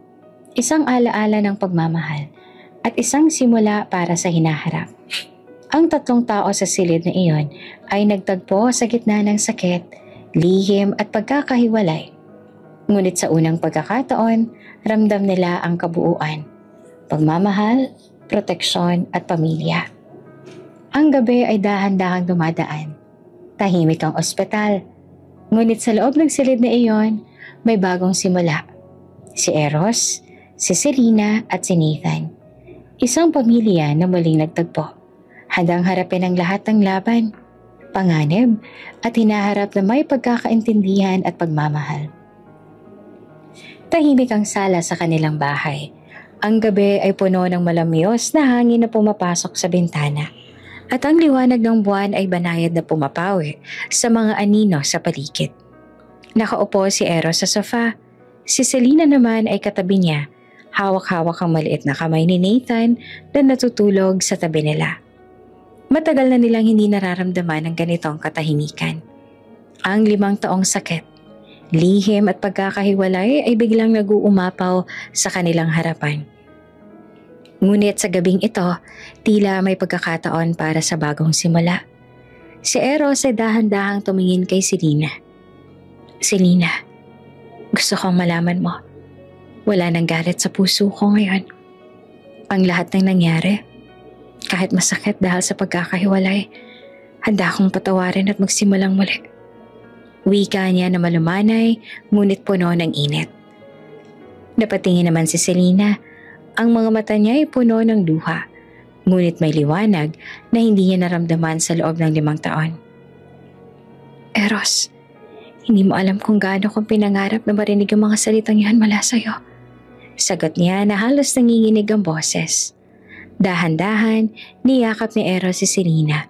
A: isang alaala ng pagmamahal, at isang simula para sa hinaharap. Ang 3 tao sa silid na iyon ay nagtagpo sa gitna ng sakit, lihim at pagkakahiwalay. Ngunit sa unang pagkakataon, ramdam nila ang kabuuan, pagmamahal, proteksyon at pamilya. Ang gabi ay dahan-dahang dumadaan. Tahimik ang ospital. Ngunit sa loob ng silid na iyon, may bagong simula. Si Eros, si Selena at si Nathan. Isang pamilya na muling nagtagpo. Handang harapin ang lahat ng laban, panganib at hinaharap na may pagkakaintindihan at pagmamahal. Tahimik ang sala sa kanilang bahay. Ang gabi ay puno ng malamyos na hangin na pumapasok sa bintana. At ang liwanag ng buwan ay banayad na pumapawi sa mga anino sa paligid. Nakaupo si Eros sa sofa, Si Selena naman ay katabi niya, hawak-hawak ang maliit na kamay ni Nathan na natutulog sa tabi nila. Matagal na nilang hindi nararamdaman ang ganitong katahimikan. Ang 5 taong sakit, lihim at pagkakahiwalay ay biglang nag-uumapaw sa kanilang harapan. Ngunit sa gabing ito, tila may pagkakataon para sa bagong simula. Si Eros ay dahan-dahang tumingin kay Selena. Selena, gusto kong malaman mo, wala nang galit sa puso ko ngayon. Ang lahat ng nangyari, kahit masakit dahil sa pagkakahiwalay, handa akong patawarin at magsimulang muli. Wika niya na malumanay, ngunit puno ng init. Napatingin naman si Selena. Ang mga mata niya ay puno ng luha, ngunit may liwanag na hindi niya naramdaman sa loob ng 5 taon. Eros, hindi mo alam kung gaano kong pinangarap na marinig ang mga salitang yan mula sa'yo. Sagot niya na halos nanginginig ang boses. Dahan-dahan, niyakap ni Eros si Selena.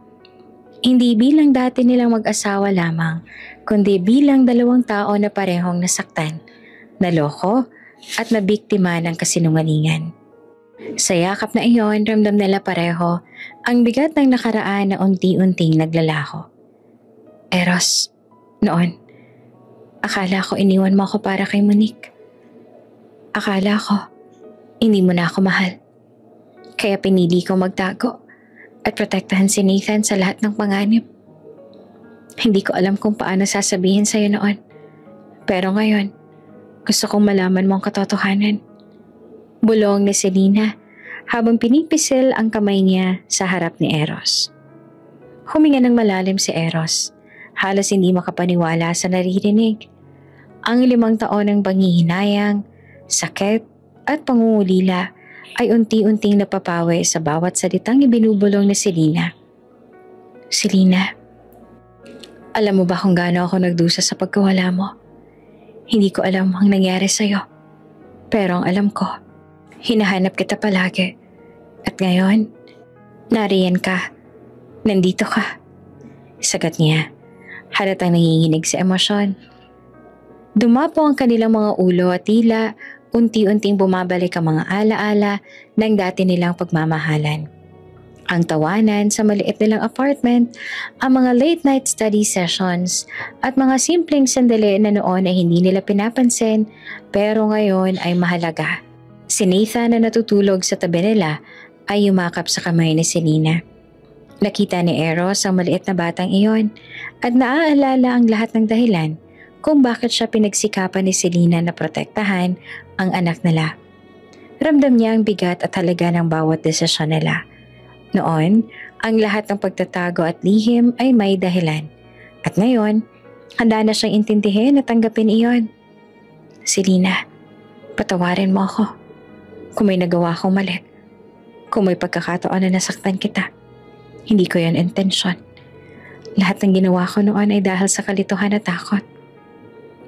A: Hindi bilang dati nilang mag-asawa lamang, kundi bilang 2 tao na parehong nasaktan, naloko at nabiktima ng kasinungalingan. Sa yakap na iyon, ramdam nila pareho ang bigat ng nakaraan na unti-unting naglalaho. Eros, noon, akala ko iniwan mo ako para kay Monique. Akala ko, hindi mo na ako mahal. Kaya pinili ko magtago at protektahan si Nathan sa lahat ng panganib. Hindi ko alam kung paano sasabihin sa'yo noon. Pero ngayon, gusto kong malaman mo ang katotohanan. Bulong ni Selena habang pinipisil ang kamay niya sa harap ni Eros. Huminga ng malalim si Eros. Halos hindi makapaniwala sa naririnig. Ang 5 taon ng panghihinayang, sakit at pangungulila ay unti-unting napapawi sa bawat salitang ibinubulong ni Selena. Selena, alam mo ba kung gaano ako nagdusa sa pagkawala mo? Hindi ko alam ang nangyari sa'yo. Pero ang alam ko, hinahanap kita palagi. At ngayon, nariyan ka. Nandito ka. Sagot niya, halatang nanginginig sa emosyon. Dumapo ang kanilang mga ulo at tila unti-unting bumabalik ang mga alaala ng dati nilang pagmamahalan. Ang tawanan sa maliit nilang apartment, ang mga late night study sessions at mga simpleng sandali na noon ay hindi nila pinapansin pero ngayon ay mahalaga. Si Nathan na natutulog sa tabi nila ay yumakap sa kamay ni Selena. Nakita ni Eros ang maliit na batang iyon at naaalala ang lahat ng dahilan kung bakit siya pinagsikapan ni Selena na protektahan ang anak nila. Ramdam niya ang bigat at halaga ng bawat desisyon nila. Noon, ang lahat ng pagtatago at lihim ay may dahilan. At ngayon, handa na siyang intindihin at tanggapin iyon. Selena, patawarin mo ako. Kung may nagawa akong mali. Kung may pagkakataon na nasaktan kita. Hindi ko yan intensyon. Lahat ng ginawa ko noon ay dahil sa kalituhan at takot.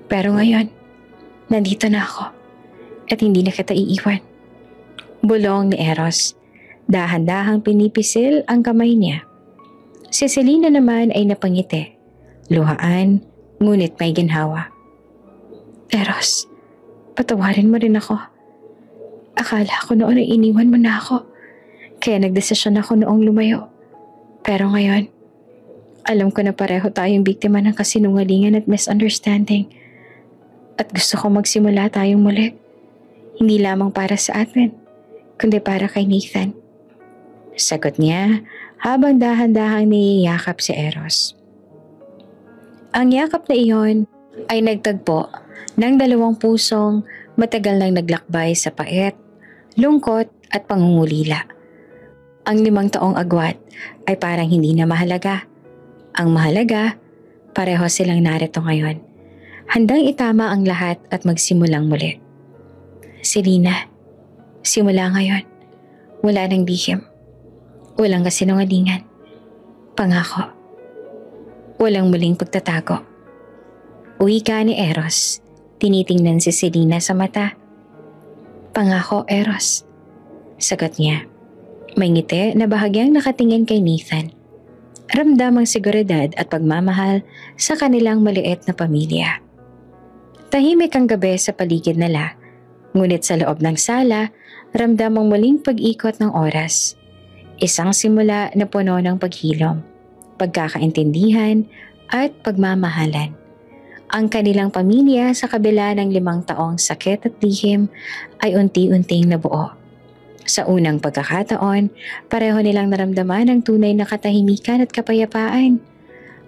A: Pero ngayon, nandito na ako. At hindi na kita iiwan. Bulong ni Eros. Dahan-dahang pinipisil ang kamay niya. Si Selena naman ay napangiti. Luhaan, ngunit may ginhawa. Eros, patawarin mo rin ako. Akala ko noon ay iniwan mo na ako. Kaya nagdesisyon ako noong lumayo. Pero ngayon, alam ko na pareho tayong biktima ng kasinungalingan at misunderstanding. At gusto ko magsimula tayong muli. Hindi lamang para sa atin, kundi para kay Nathan. Sagot niya habang dahan-dahang niyayakap si Eros. Ang yakap na iyon ay nagtagpo ng 2 pusong matagal nang naglakbay sa pait, lungkot at pangungulila. Ang 5 taong agwat ay parang hindi na mahalaga. Ang mahalaga, pareho silang narito ngayon. Handang itama ang lahat at magsimulang muli. Selena, simula ngayon, wala nang lihim. Walang kasinungalingan. Pangako. Walang muling pagtatago. Wika ni Eros. Tinitingnan si Selena sa mata. Pangako, Eros. Sagot niya. May ngiti na bahagyang nakatingin kay Nathan. Ramdam ang seguridad at pagmamahal sa kanilang maliit na pamilya. Tahimik ang gabi sa paligid nila, ngunit sa loob ng sala, ramdam ang muling pag-ikot ng oras. Isang simula na puno ng paghilom, pagkakaintindihan at pagmamahalan. Ang kanilang pamilya sa kabila ng 5 taong sakit at lihim ay unti-unting nabuo. Sa unang pagkakataon, pareho nilang naramdaman ang tunay na katahimikan at kapayapaan.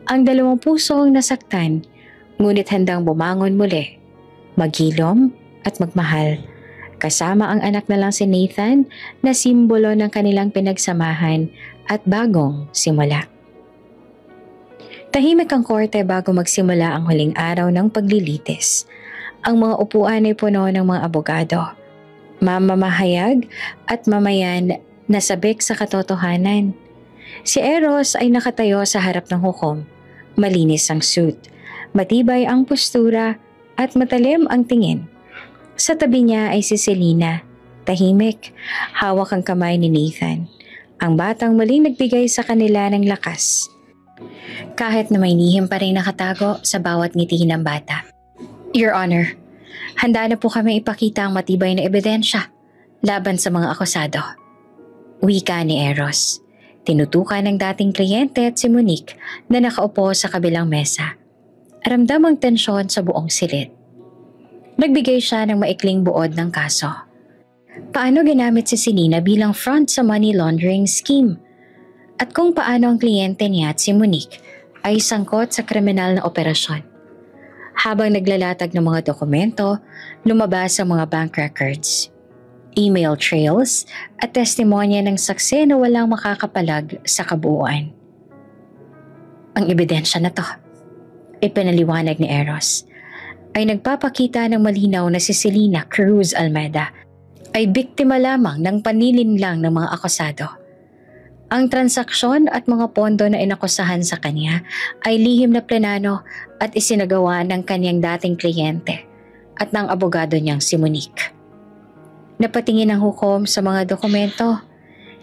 A: Ang 2 pusong nasaktan, ngunit handang bumangon muli, maghilom at magmahal. Kasama ang anak na lang si Nathan na simbolo ng kanilang pinagsamahan at bagong simula. Tahimik ang korte bago magsimula ang huling araw ng paglilitis. Ang mga upuan ay puno ng mga abogado, mamamahayag at mamayan na sabik sa katotohanan. Si Eros ay nakatayo sa harap ng hukom. Malinis ang suit, matibay ang postura at matalim ang tingin. Sa tabi niya ay si Selena, tahimik, hawak ang kamay ni Nathan, ang batang muling nagbigay sa kanila ng lakas. Kahit na may lihim pa rin nakatago sa bawat ngiti ng bata. Your Honor, handa na po kami ipakita ang matibay na ebidensya laban sa mga akusado. Wika ni Eros. Tinutukan ng dating kliyente at si Monique na nakaupo sa kabilang mesa. Ramdam ang tensyon sa buong silid. Nagbigay siya ng maikling buod ng kaso. Paano ginamit si Selena bilang front sa money laundering scheme? At kung paano ang kliyente niya at si Monique ay sangkot sa kriminal na operasyon. Habang naglalatag ng mga dokumento, lumabas ang mga bank records, email trails at testimonya ng saksi na walang makakapalag sa kabuuan. Ang ebidensya na to, ipinaliwanag ni Eros, ay nagpapakita ng malinaw na si Selena Cruz Almeida ay biktima lamang ng panilinlang ng mga akusado. Ang transaksyon at mga pondo na inakusahan sa kanya ay lihim na plenano at isinagawa ng kanyang dating kliyente at ng abogado niyang si Monique. Napatingin ang hukom sa mga dokumento.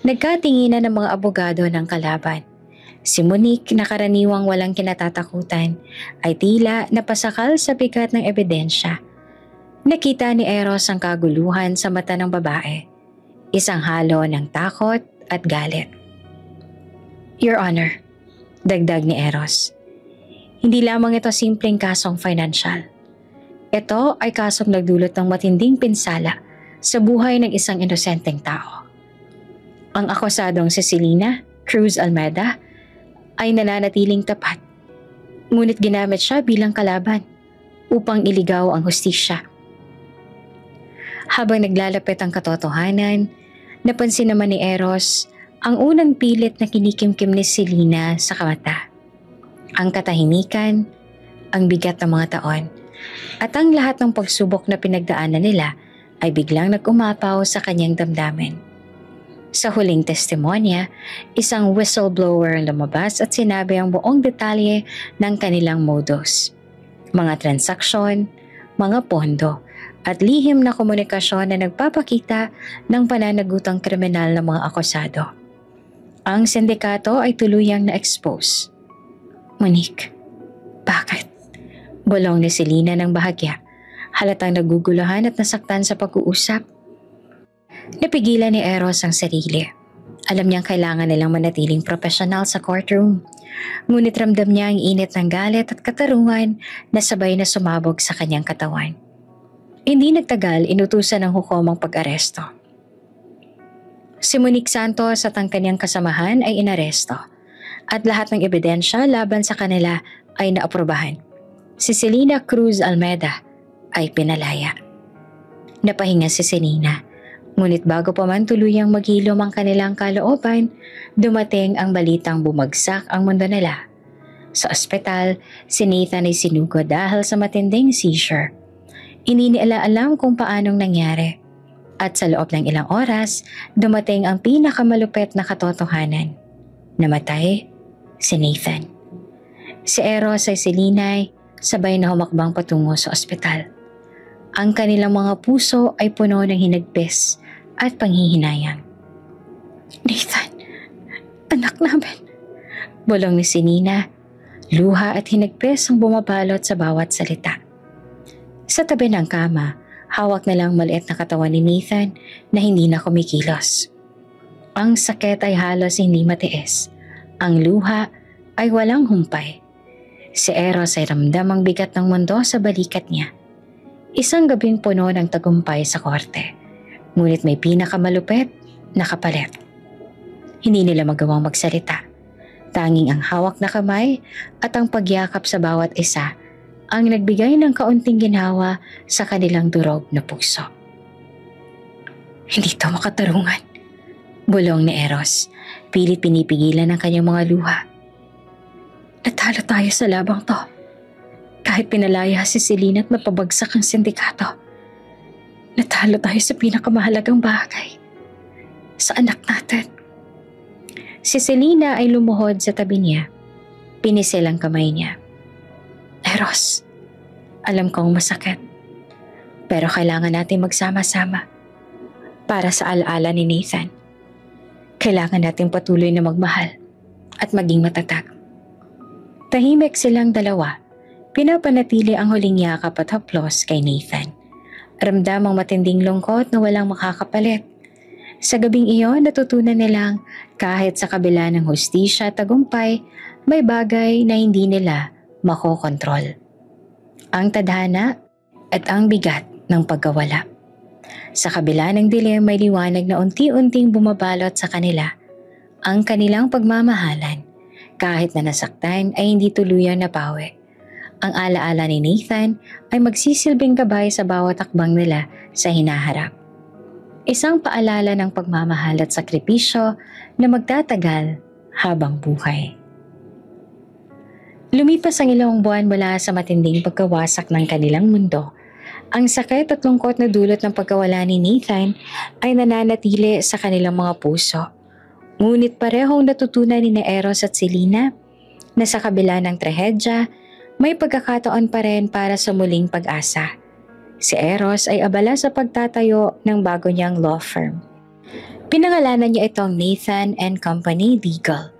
A: Nagkatinginan ng mga abogado ng kalaban. Si Monique na karaniwang walang kinatatakutan ay tila napasakal sa bigat ng ebidensya. Nakita ni Eros ang kaguluhan sa mata ng babae, isang halo ng takot at galit. Your Honor, dagdag ni Eros, hindi lamang ito simpleng kasong financial. Ito ay kasong nagdulot ng matinding pinsala sa buhay ng isang inosenteng tao. Ang akusadong si Selena Cruz Almeida ay nananatiling tapat, ngunit ginamit siya bilang kalaban upang iligaw ang hustisya. Habang naglalapit ang katotohanan, napansin naman ni Eros ang unang pilit na kinikimkim ni Selena sa kamata. Ang katahimikan, ang bigat ng mga taon, at ang lahat ng pagsubok na pinagdaanan nila ay biglang nag-umapaw sa kanyang damdamin. Sa huling testimonya, isang whistleblower ang lumabas at sinabi ang buong detalye ng kanilang modus, mga transaksyon, mga pondo, at lihim na komunikasyon na nagpapakita ng pananagutang kriminal ng mga akusado. Ang sindikato ay tuluyang na-expose. Monique, bakit? Bulong ni Selena ng bahagya, halatang naguguluhan at nasaktan sa pag-uusap. Napigilan ni Eros ang sarili. Alam niyang kailangan nilang manatiling profesional sa courtroom. Ngunit ramdam niya ang init ng galit at katarungan na sabay na sumabog sa kanyang katawan. Hindi nagtagal, inutusan ng hukom ang pag-aresto. Si Monique Santos at ang kanyang kasamahan ay inaresto at lahat ng ebidensya laban sa kanila ay naaprubahan. Si Selena Cruz Almeida ay pinalaya. Napahinga si Selena, ngunit bago pa man tuluyang maghilom ang kanilang kalooban, dumating ang balitang bumagsak ang mundo nila. Sa ospital, si Nathan ay sinugod dahil sa matinding seizure. Hindi nila alam kung paanong nangyari. At sa loob ng ilang oras, dumating ang pinakamalupit na katotohanan. Namatay si Nathan. Si Eros ay Selena sabay na humakbang patungo sa ospital. Ang kanilang mga puso ay puno ng hinagpis at panghihinayang. Nathan, anak namin. Bulong ni Selena, luha at hinagpis ang bumabalot sa bawat salita. Sa tabi ng kama, hawak na lang maliit na katawan ni Nathan na hindi na kumikilos. Ang sakit ay halos hindi matiis. Ang luha ay walang humpay. Si Eros ay ramdam ang bigat ng mundo sa balikat niya. Isang gabing puno ng tagumpay sa korte, ngunit may pinakamalupit na kapalit. Hindi nila magawang magsalita. Tanging ang hawak na kamay at ang pagyakap sa bawat isa ang nagbigay ng kaunting ginhawa sa kanilang durog na puso. Hindi to makatarungan, bulong ni Eros, pilit pinipigilan ang kanyang mga luha. Natalo tayo sa labang to. Kahit pinalaya si Selena at mapabagsak ang sindikato. Natalo tayo sa pinakamahalagang bagay. Sa anak natin. Si Selena ay lumuhod sa tabi niya. Pinisil ang kamay niya. Eros, alam kong masakit. Pero kailangan natin magsama-sama. Para sa alaala ni Nathan. Kailangan natin patuloy na magmahal at maging matatag. Tahimik silang dalawa. Pinapanatili ang huling yakap at haplos kay Nathan. Ramdam ang matinding lungkot na walang makakapalit. Sa gabing iyon, natutunan nilang kahit sa kabila ng hustisya at tagumpay, may bagay na hindi nila makokontrol. Ang tadhana at ang bigat ng pagkawala. Sa kabila ng dilim, may liwanag na unti-unting bumabalot sa kanila. Ang kanilang pagmamahalan, kahit na nasaktan ay hindi tuluyang napawi. Ang alaala ni Nathan ay magsisilbing gabay sa bawat akbang nila sa hinaharap. Isang paalala ng pagmamahal at sakripisyo na magtatagal habang buhay. Lumipas ang ilang buwan mula sa matinding pagkawasak ng kanilang mundo. Ang sakit at lungkot na dulot ng pagkawala ni Nathan ay nananatili sa kanilang mga puso. Ngunit parehong natutunan ni Eros at Selena na sa kabila ng trahedya, may pagkakataon pa rin para sa muling pag-asa. Si Eros ay abala sa pagtatayo ng bago niyang law firm. Pinangalanan niya itong Nathan and Company Legal.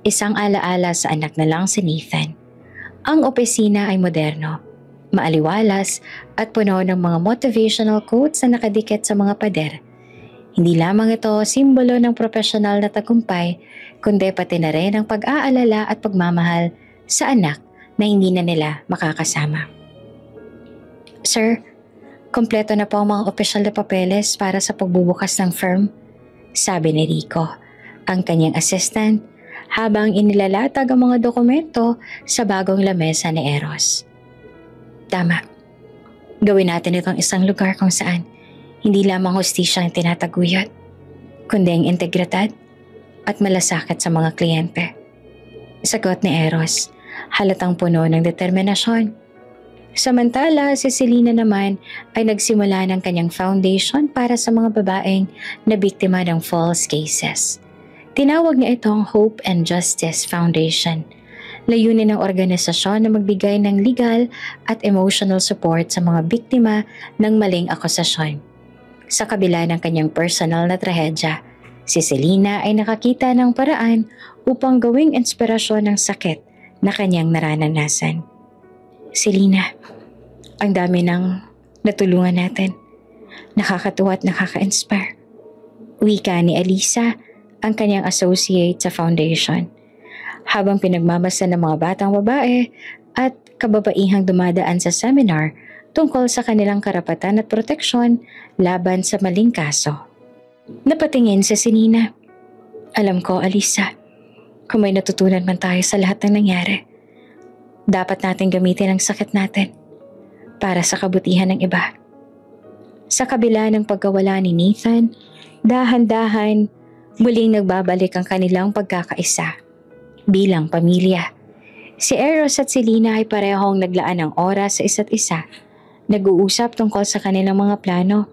A: Isang alaala sa anak na lang si Nathan. Ang opisina ay moderno, maaliwalas at puno ng mga motivational quotes na nakadikit sa mga pader. Hindi lamang ito simbolo ng profesional na tagumpay, kundi pati na rin ang pag-aalala at pagmamahal sa anak na hindi na nila makakasama. Sir, kompleto na po ang mga opisyal na papeles para sa pagbubukas ng firm, sabi ni Rico, ang kanyang assistant, habang inilalatag ang mga dokumento sa bagong lamesa ni Eros. Tama. Gawin natin itong isang lugar kung saan hindi lamang hustisya ang tinataguyod, kundi ang integridad at malasakit sa mga kliyente. Sagot ni Eros, halatang puno ng determinasyon. Samantala, si Selena naman ay nagsimula ng kanyang foundation para sa mga babaeng na biktima ng false cases. Tinawag niya itong Hope and Justice Foundation. Layunin ng organisasyon na magbigay ng legal at emotional support sa mga biktima ng maling akusasyon. Sa kabila ng kanyang personal na trahedya, si Selena ay nakakita ng paraan upang gawing inspirasyon ng sakit na kanyang naranasan. Selena, ang dami ng natulungan natin. Nakakatuwa at nakaka-inspire. Wika ni Alisa, ang kanyang associate sa foundation. Habang pinagmamasa ng mga batang babae at kababaihang dumadaan sa seminar tungkol sa kanilang karapatan at proteksyon laban sa maling kaso. Napatingin si Selena. Alam ko, Alisa, kung may natutunan man tayo sa lahat ng nangyari, dapat natin gamitin ang sakit natin para sa kabutihan ng iba. Sa kabila ng pagkawala ni Nathan, dahan-dahan muling nagbabalik ang kanilang pagkakaisa bilang pamilya. Si Eros at Selena ay parehong naglaan ng oras sa isa't isa, nag-uusap tungkol sa kanilang mga plano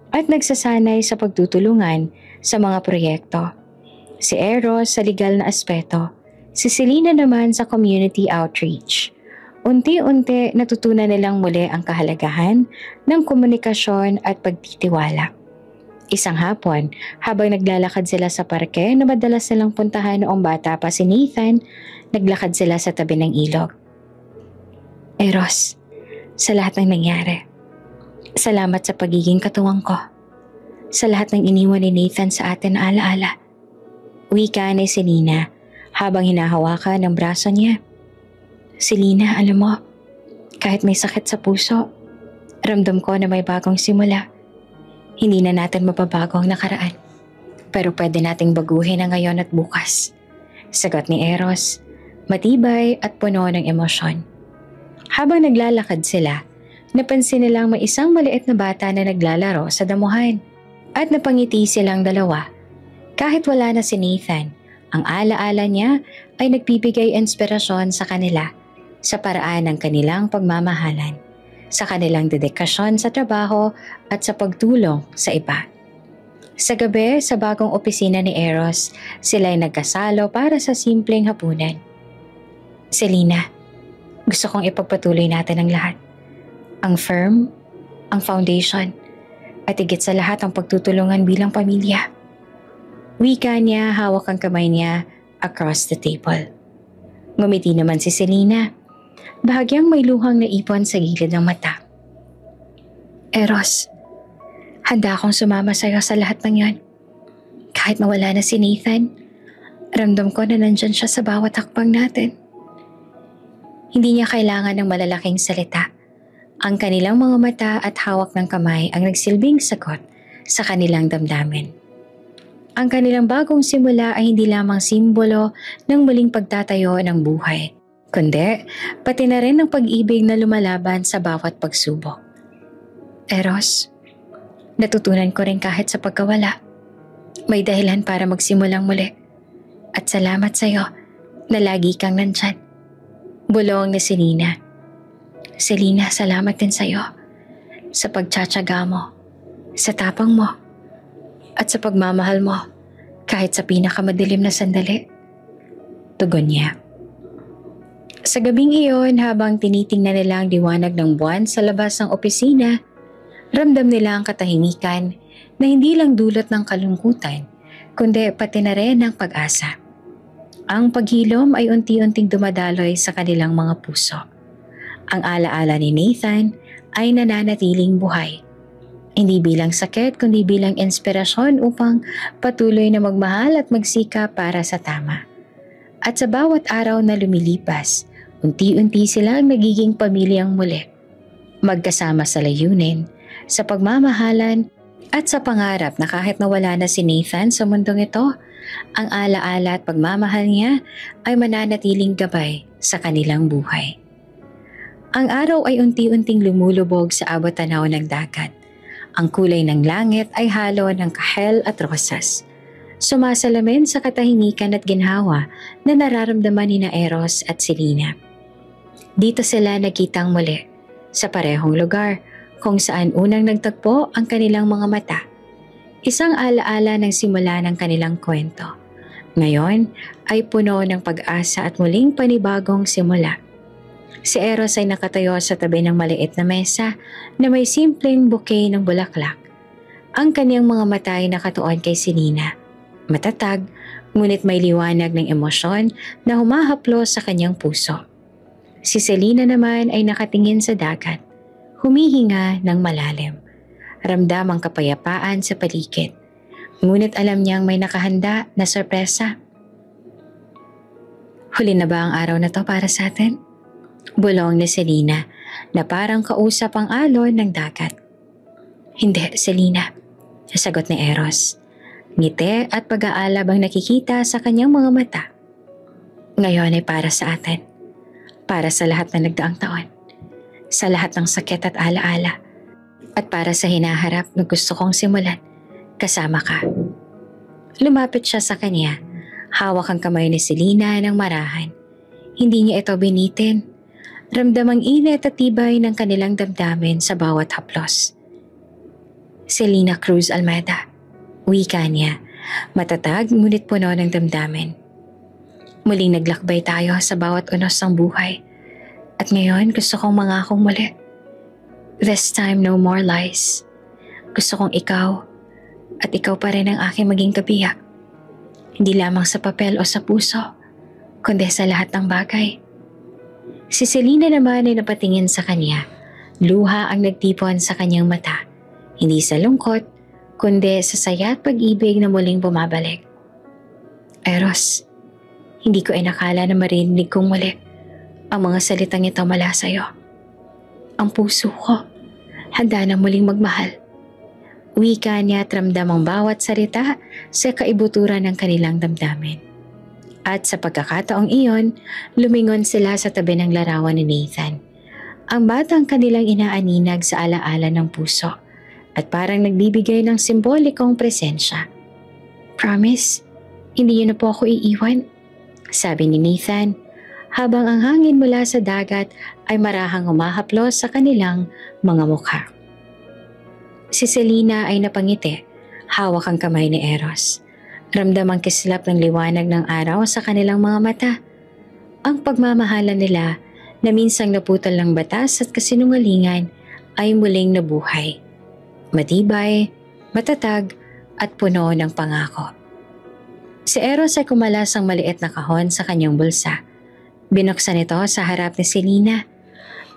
A: at nagsasanay sa pagtutulungan sa mga proyekto. Si Eros sa legal na aspeto, si Selena naman sa community outreach. Unti-unti natutunan nilang muli ang kahalagahan ng komunikasyon at pagtitiwala. Isang hapon, habang naglalakad sila sa parke na madalas silang puntahan noong bata pa si Nathan, naglakad sila sa tabi ng ilog. Eros, sa lahat ng nangyari. Salamat sa pagiging katuwang ko. Sa lahat ng iniwan ni Nathan sa atin na alaala. Wika ni Selena habang hinahawakan ng braso niya. Selena, alam mo, kahit may sakit sa puso, ramdam ko na may bagong simula. Hindi na natin mababago ang nakaraan. Pero pwede nating baguhin ang ngayon at bukas. Sagot ni Eros, matibay at puno ng emosyon. Habang naglalakad sila, napansin nilang may isang maliit na bata na naglalaro sa damuhan. At napangiti silang dalawa. Kahit wala na si Nathan, ang alaala niya ay nagbibigay inspirasyon sa kanila sa paraan ng kanilang pagmamahalan, sa kanilang dedikasyon sa trabaho at sa pagtulong sa iba. Sa gabi, sa bagong opisina ni Eros, sila ay nagkasalo para sa simpleng hapunan. Selena, gusto kong ipagpatuloy natin ang lahat. Ang firm, ang foundation, at higit sa lahat ang pagtutulungan bilang pamilya. Wika niya, hawak ang kamay niya across the table. Ngumiti naman si Selena. Bahagyang may luhang naipon sa gilid ng mata. Eros, handa akong sumama sa'yo sa lahat ng yon. Kahit mawala na si Nathan, ramdam ko na nandyan siya sa bawat hakbang natin. Hindi niya kailangan ng malalaking salita. Ang kanilang mga mata at hawak ng kamay ang nagsilbing sagot sa kanilang damdamin. Ang kanilang bagong simula ay hindi lamang simbolo ng muling pagtatayo ng buhay, kundi pati na rin ng pag-ibig na lumalaban sa bawat pagsubok. Eros, natutunan ko rin kahit sa pagkawala, may dahilan para magsimulang muli. At salamat sa iyo na lagi kang nandyan. Bulong ni Selena. Selena, salamat din sa iyo sa pagtsatsaga mo, sa tapang mo, at sa pagmamahal mo kahit sa pinakamadilim na sandali. Tugon niya. Sa gabing iyon, habang tinitingnan nila ang liwanag ng buwan sa labas ng opisina, ramdam nila ang katahimikan na hindi lang dulot ng kalungkutan, kundi pati na rin ng pag-asa. Ang paghilom ay unti-unting dumadaloy sa kanilang mga puso. Ang alaala ni Nathan ay nananatiling buhay. Hindi bilang sakit kundi bilang inspirasyon upang patuloy na magmahal at magsikap para sa tama. At sa bawat araw na lumilipas, unti-unti silang nagiging pamilyang muli. Magkasama sa layunin, sa pagmamahalan at sa pangarap na kahit nawala na si Nathan sa mundong ito, ang alaala at pagmamahal niya ay mananatiling gabay sa kanilang buhay. Ang araw ay unti-unting lumulubog sa abot tanaw ng dagat. Ang kulay ng langit ay halo ng kahel at rosas. Sumasalamin sa katahimikan at ginhawa na nararamdaman ni Eros at Selena. Dito sila nagkitang muli, sa parehong lugar kung saan unang nagtagpo ang kanilang mga mata. Isang alaala ng simula ng kanilang kwento. Ngayon ay puno ng pag-asa at muling panibagong simula. Si Eros ay nakatayo sa tabi ng maliit na mesa na may simpleng bouquet ng bulaklak. Ang kaniyang mga mata ay nakatuon kay Selena. Matatag, ngunit may liwanag ng emosyon na humahaplo sa kanyang puso. Si Selena naman ay nakatingin sa dagat, humihinga ng malalim. Ramdam ang kapayapaan sa paligid, ngunit alam niyang may nakahanda na sorpresa. Huli na ba ang araw na to para sa atin? Bulong ni Selena na parang kausap ang alon ng dagat. Hindi, Selena, sagot ni Eros. Ngiti at pag-aalab ang nakikita sa kanyang mga mata. Ngayon ay para sa atin. Para sa lahat na nagdaang taon. Sa lahat ng sakit at alaala. At para sa hinaharap na gusto kong simulan, kasama ka. Lumapit siya sa kanya. Hawak ang kamay ni Selena ng marahan. Hindi niya ito binitin. Ramdam ang init at tibay ng kanilang damdamin sa bawat haplos. Selena Cruz Almeida, wika niya, matatag ngunit puno ng damdamin. Muling naglakbay tayo sa bawat unos ng buhay. At ngayon gusto kong mangakong muli. This time no more lies. Gusto kong ikaw at ikaw pa rin ang aking maging kabiyak. Hindi lamang sa papel o sa puso, kundi sa lahat ng bagay. Si Selena naman ay napatingin sa kanya, Luha ang nagtipon sa kanyang mata, hindi sa lungkot, kundi sa saya at pag-ibig na muling bumabalik. Eros, hindi ko inakala na marinig kong muli ang mga salitang ito mula sa'yo. Ang puso ko, handa na muling magmahal. Wika niya at ramdam ang bawat salita sa kaibuturan ng kanilang damdamin. At sa pagkakataong iyon, lumingon sila sa tabi ng larawan ni Nathan. Ang batang kanilang inaaninag sa alaala ng puso at parang nagbibigay ng simbolikong presensya. Promise, hindi yun na po ako iiwan, sabi ni Nathan habang ang hangin mula sa dagat ay marahang humahaplos sa kanilang mga mukha. Si Selena ay napangiti, hawak ang kamay ni Eros. Ramdam ang kislap ng liwanag ng araw sa kanilang mga mata. Ang pagmamahalan nila na minsang naputol ng batas at kasinungalingan ay muling nabuhay. Matibay, matatag at puno ng pangako. Si Eros ay kumalas ang maliit na kahon sa kanyang bulsa. Binuksan ito sa harap ni Selena.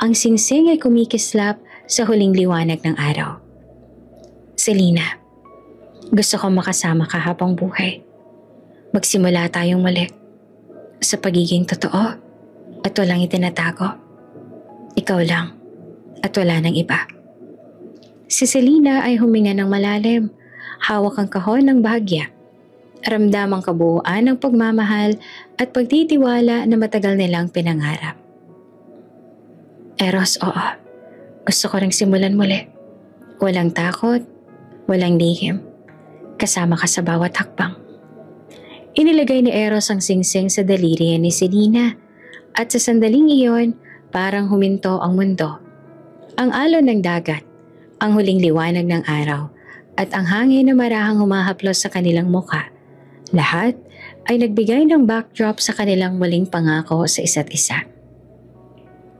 A: Ang singsing ay kumikislap sa huling liwanag ng araw. Selena, gusto kong makasama ka habang buhay. Magsimula tayong muli sa pagiging totoo at walang itinatago. Ikaw lang at wala nang iba. Si Selena ay huminga ng malalim, hawak ang kahon ng bahagya. Ramdam ang kabuuan ng pagmamahal at pagtitiwala na matagal nilang pinangarap. Eros, oo. Gusto ko ring simulan muli. Walang takot, walang lihim. Kasama ka sa bawat hakbang. Inilagay ni Eros ang singsing sa daliri ni Selena at sa sandaling iyon parang huminto ang mundo. Ang alon ng dagat, ang huling liwanag ng araw at ang hangin na marahang humahaplos sa kanilang mukha. Lahat ay nagbigay ng backdrop sa kanilang muling pangako sa isa't isa.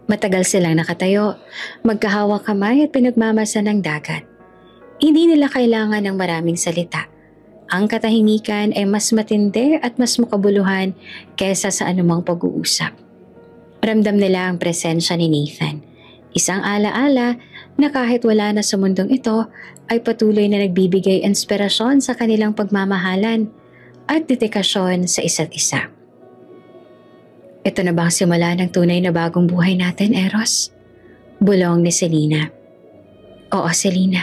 A: Matagal silang nakatayo, magkahawak kamay at pinagmamasa ng dagat. Hindi nila kailangan ng maraming salita. Ang katahimikan ay mas matindi at mas makabuluhan kaysa sa anumang pag-uusap. Ramdam nila ang presensya ni Nathan, isang alaala na kahit wala na sa mundong ito ay patuloy na nagbibigay inspirasyon sa kanilang pagmamahalan at dedikasyon sa isa't isa. Ito na ba ang simula ng tunay na bagong buhay natin, Eros? Bulong ni Selena. Oo, Selena.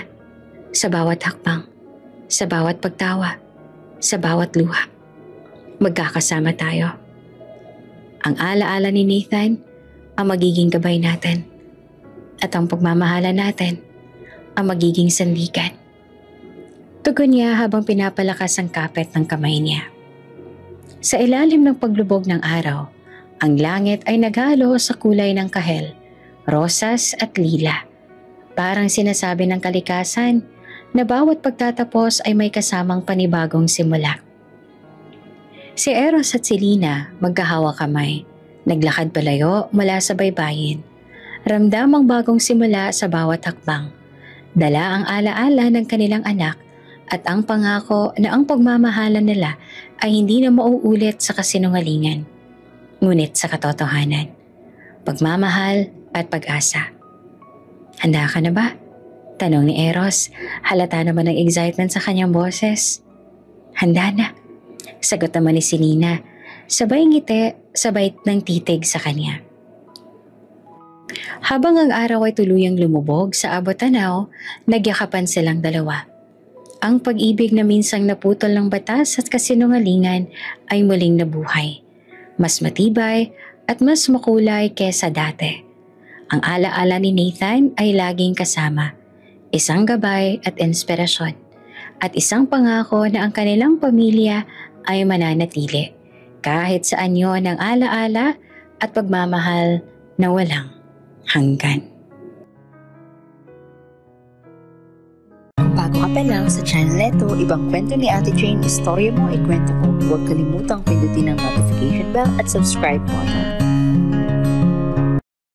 A: Sa bawat hakbang, sa bawat pagtawa, sa bawat luha, magkakasama tayo. Ang alaala ni Nathan ang magiging gabay natin at ang pagmamahala natin ang magiging sandigan. Tugon niya habang pinapalakas ang kapit ng kamay niya. Sa ilalim ng paglubog ng araw, ang langit ay naghalo sa kulay ng kahel, rosas at lila. Parang sinasabi ng kalikasan na bawat pagtatapos ay may kasamang panibagong simula. Si Eros at Selena magkahawak kamay, naglakad palayo mula sa baybayin. Ramdam ang bagong simula sa bawat hakbang. Dala ang alaala ng kanilang anak at ang pangako na ang pagmamahalan nila ay hindi na mauulit sa kasinungalingan, ngunit sa katotohanan, pagmamahal at pag-asa. Handa ka na ba? Tanong ni Eros, halata naman ng excitement sa kanyang boses. Handa na, sagot naman ni Selena, sabay ngiti, sabay ng titig sa kanya. Habang ang araw ay tuluyang lumubog sa abot-tanaw, nagyakapan silang dalawa. Ang pag-ibig na minsang naputol ng batas at kasinungalingan ay muling nabuhay. Mas matibay at mas makulay kesa dati. Ang alaala ni Nathan ay laging kasama, isang gabay at inspirasyon, at isang pangako na ang kanilang pamilya ay mananatili kahit sa anyo ng alaala at pagmamahal na walang hanggan.
B: Bago ka pa lang sa channel neto, ibang kwento ni Ate Jane, istorya mo, ikwento ko. Huwag kalimutang pindutin ang notification bell at subscribe button.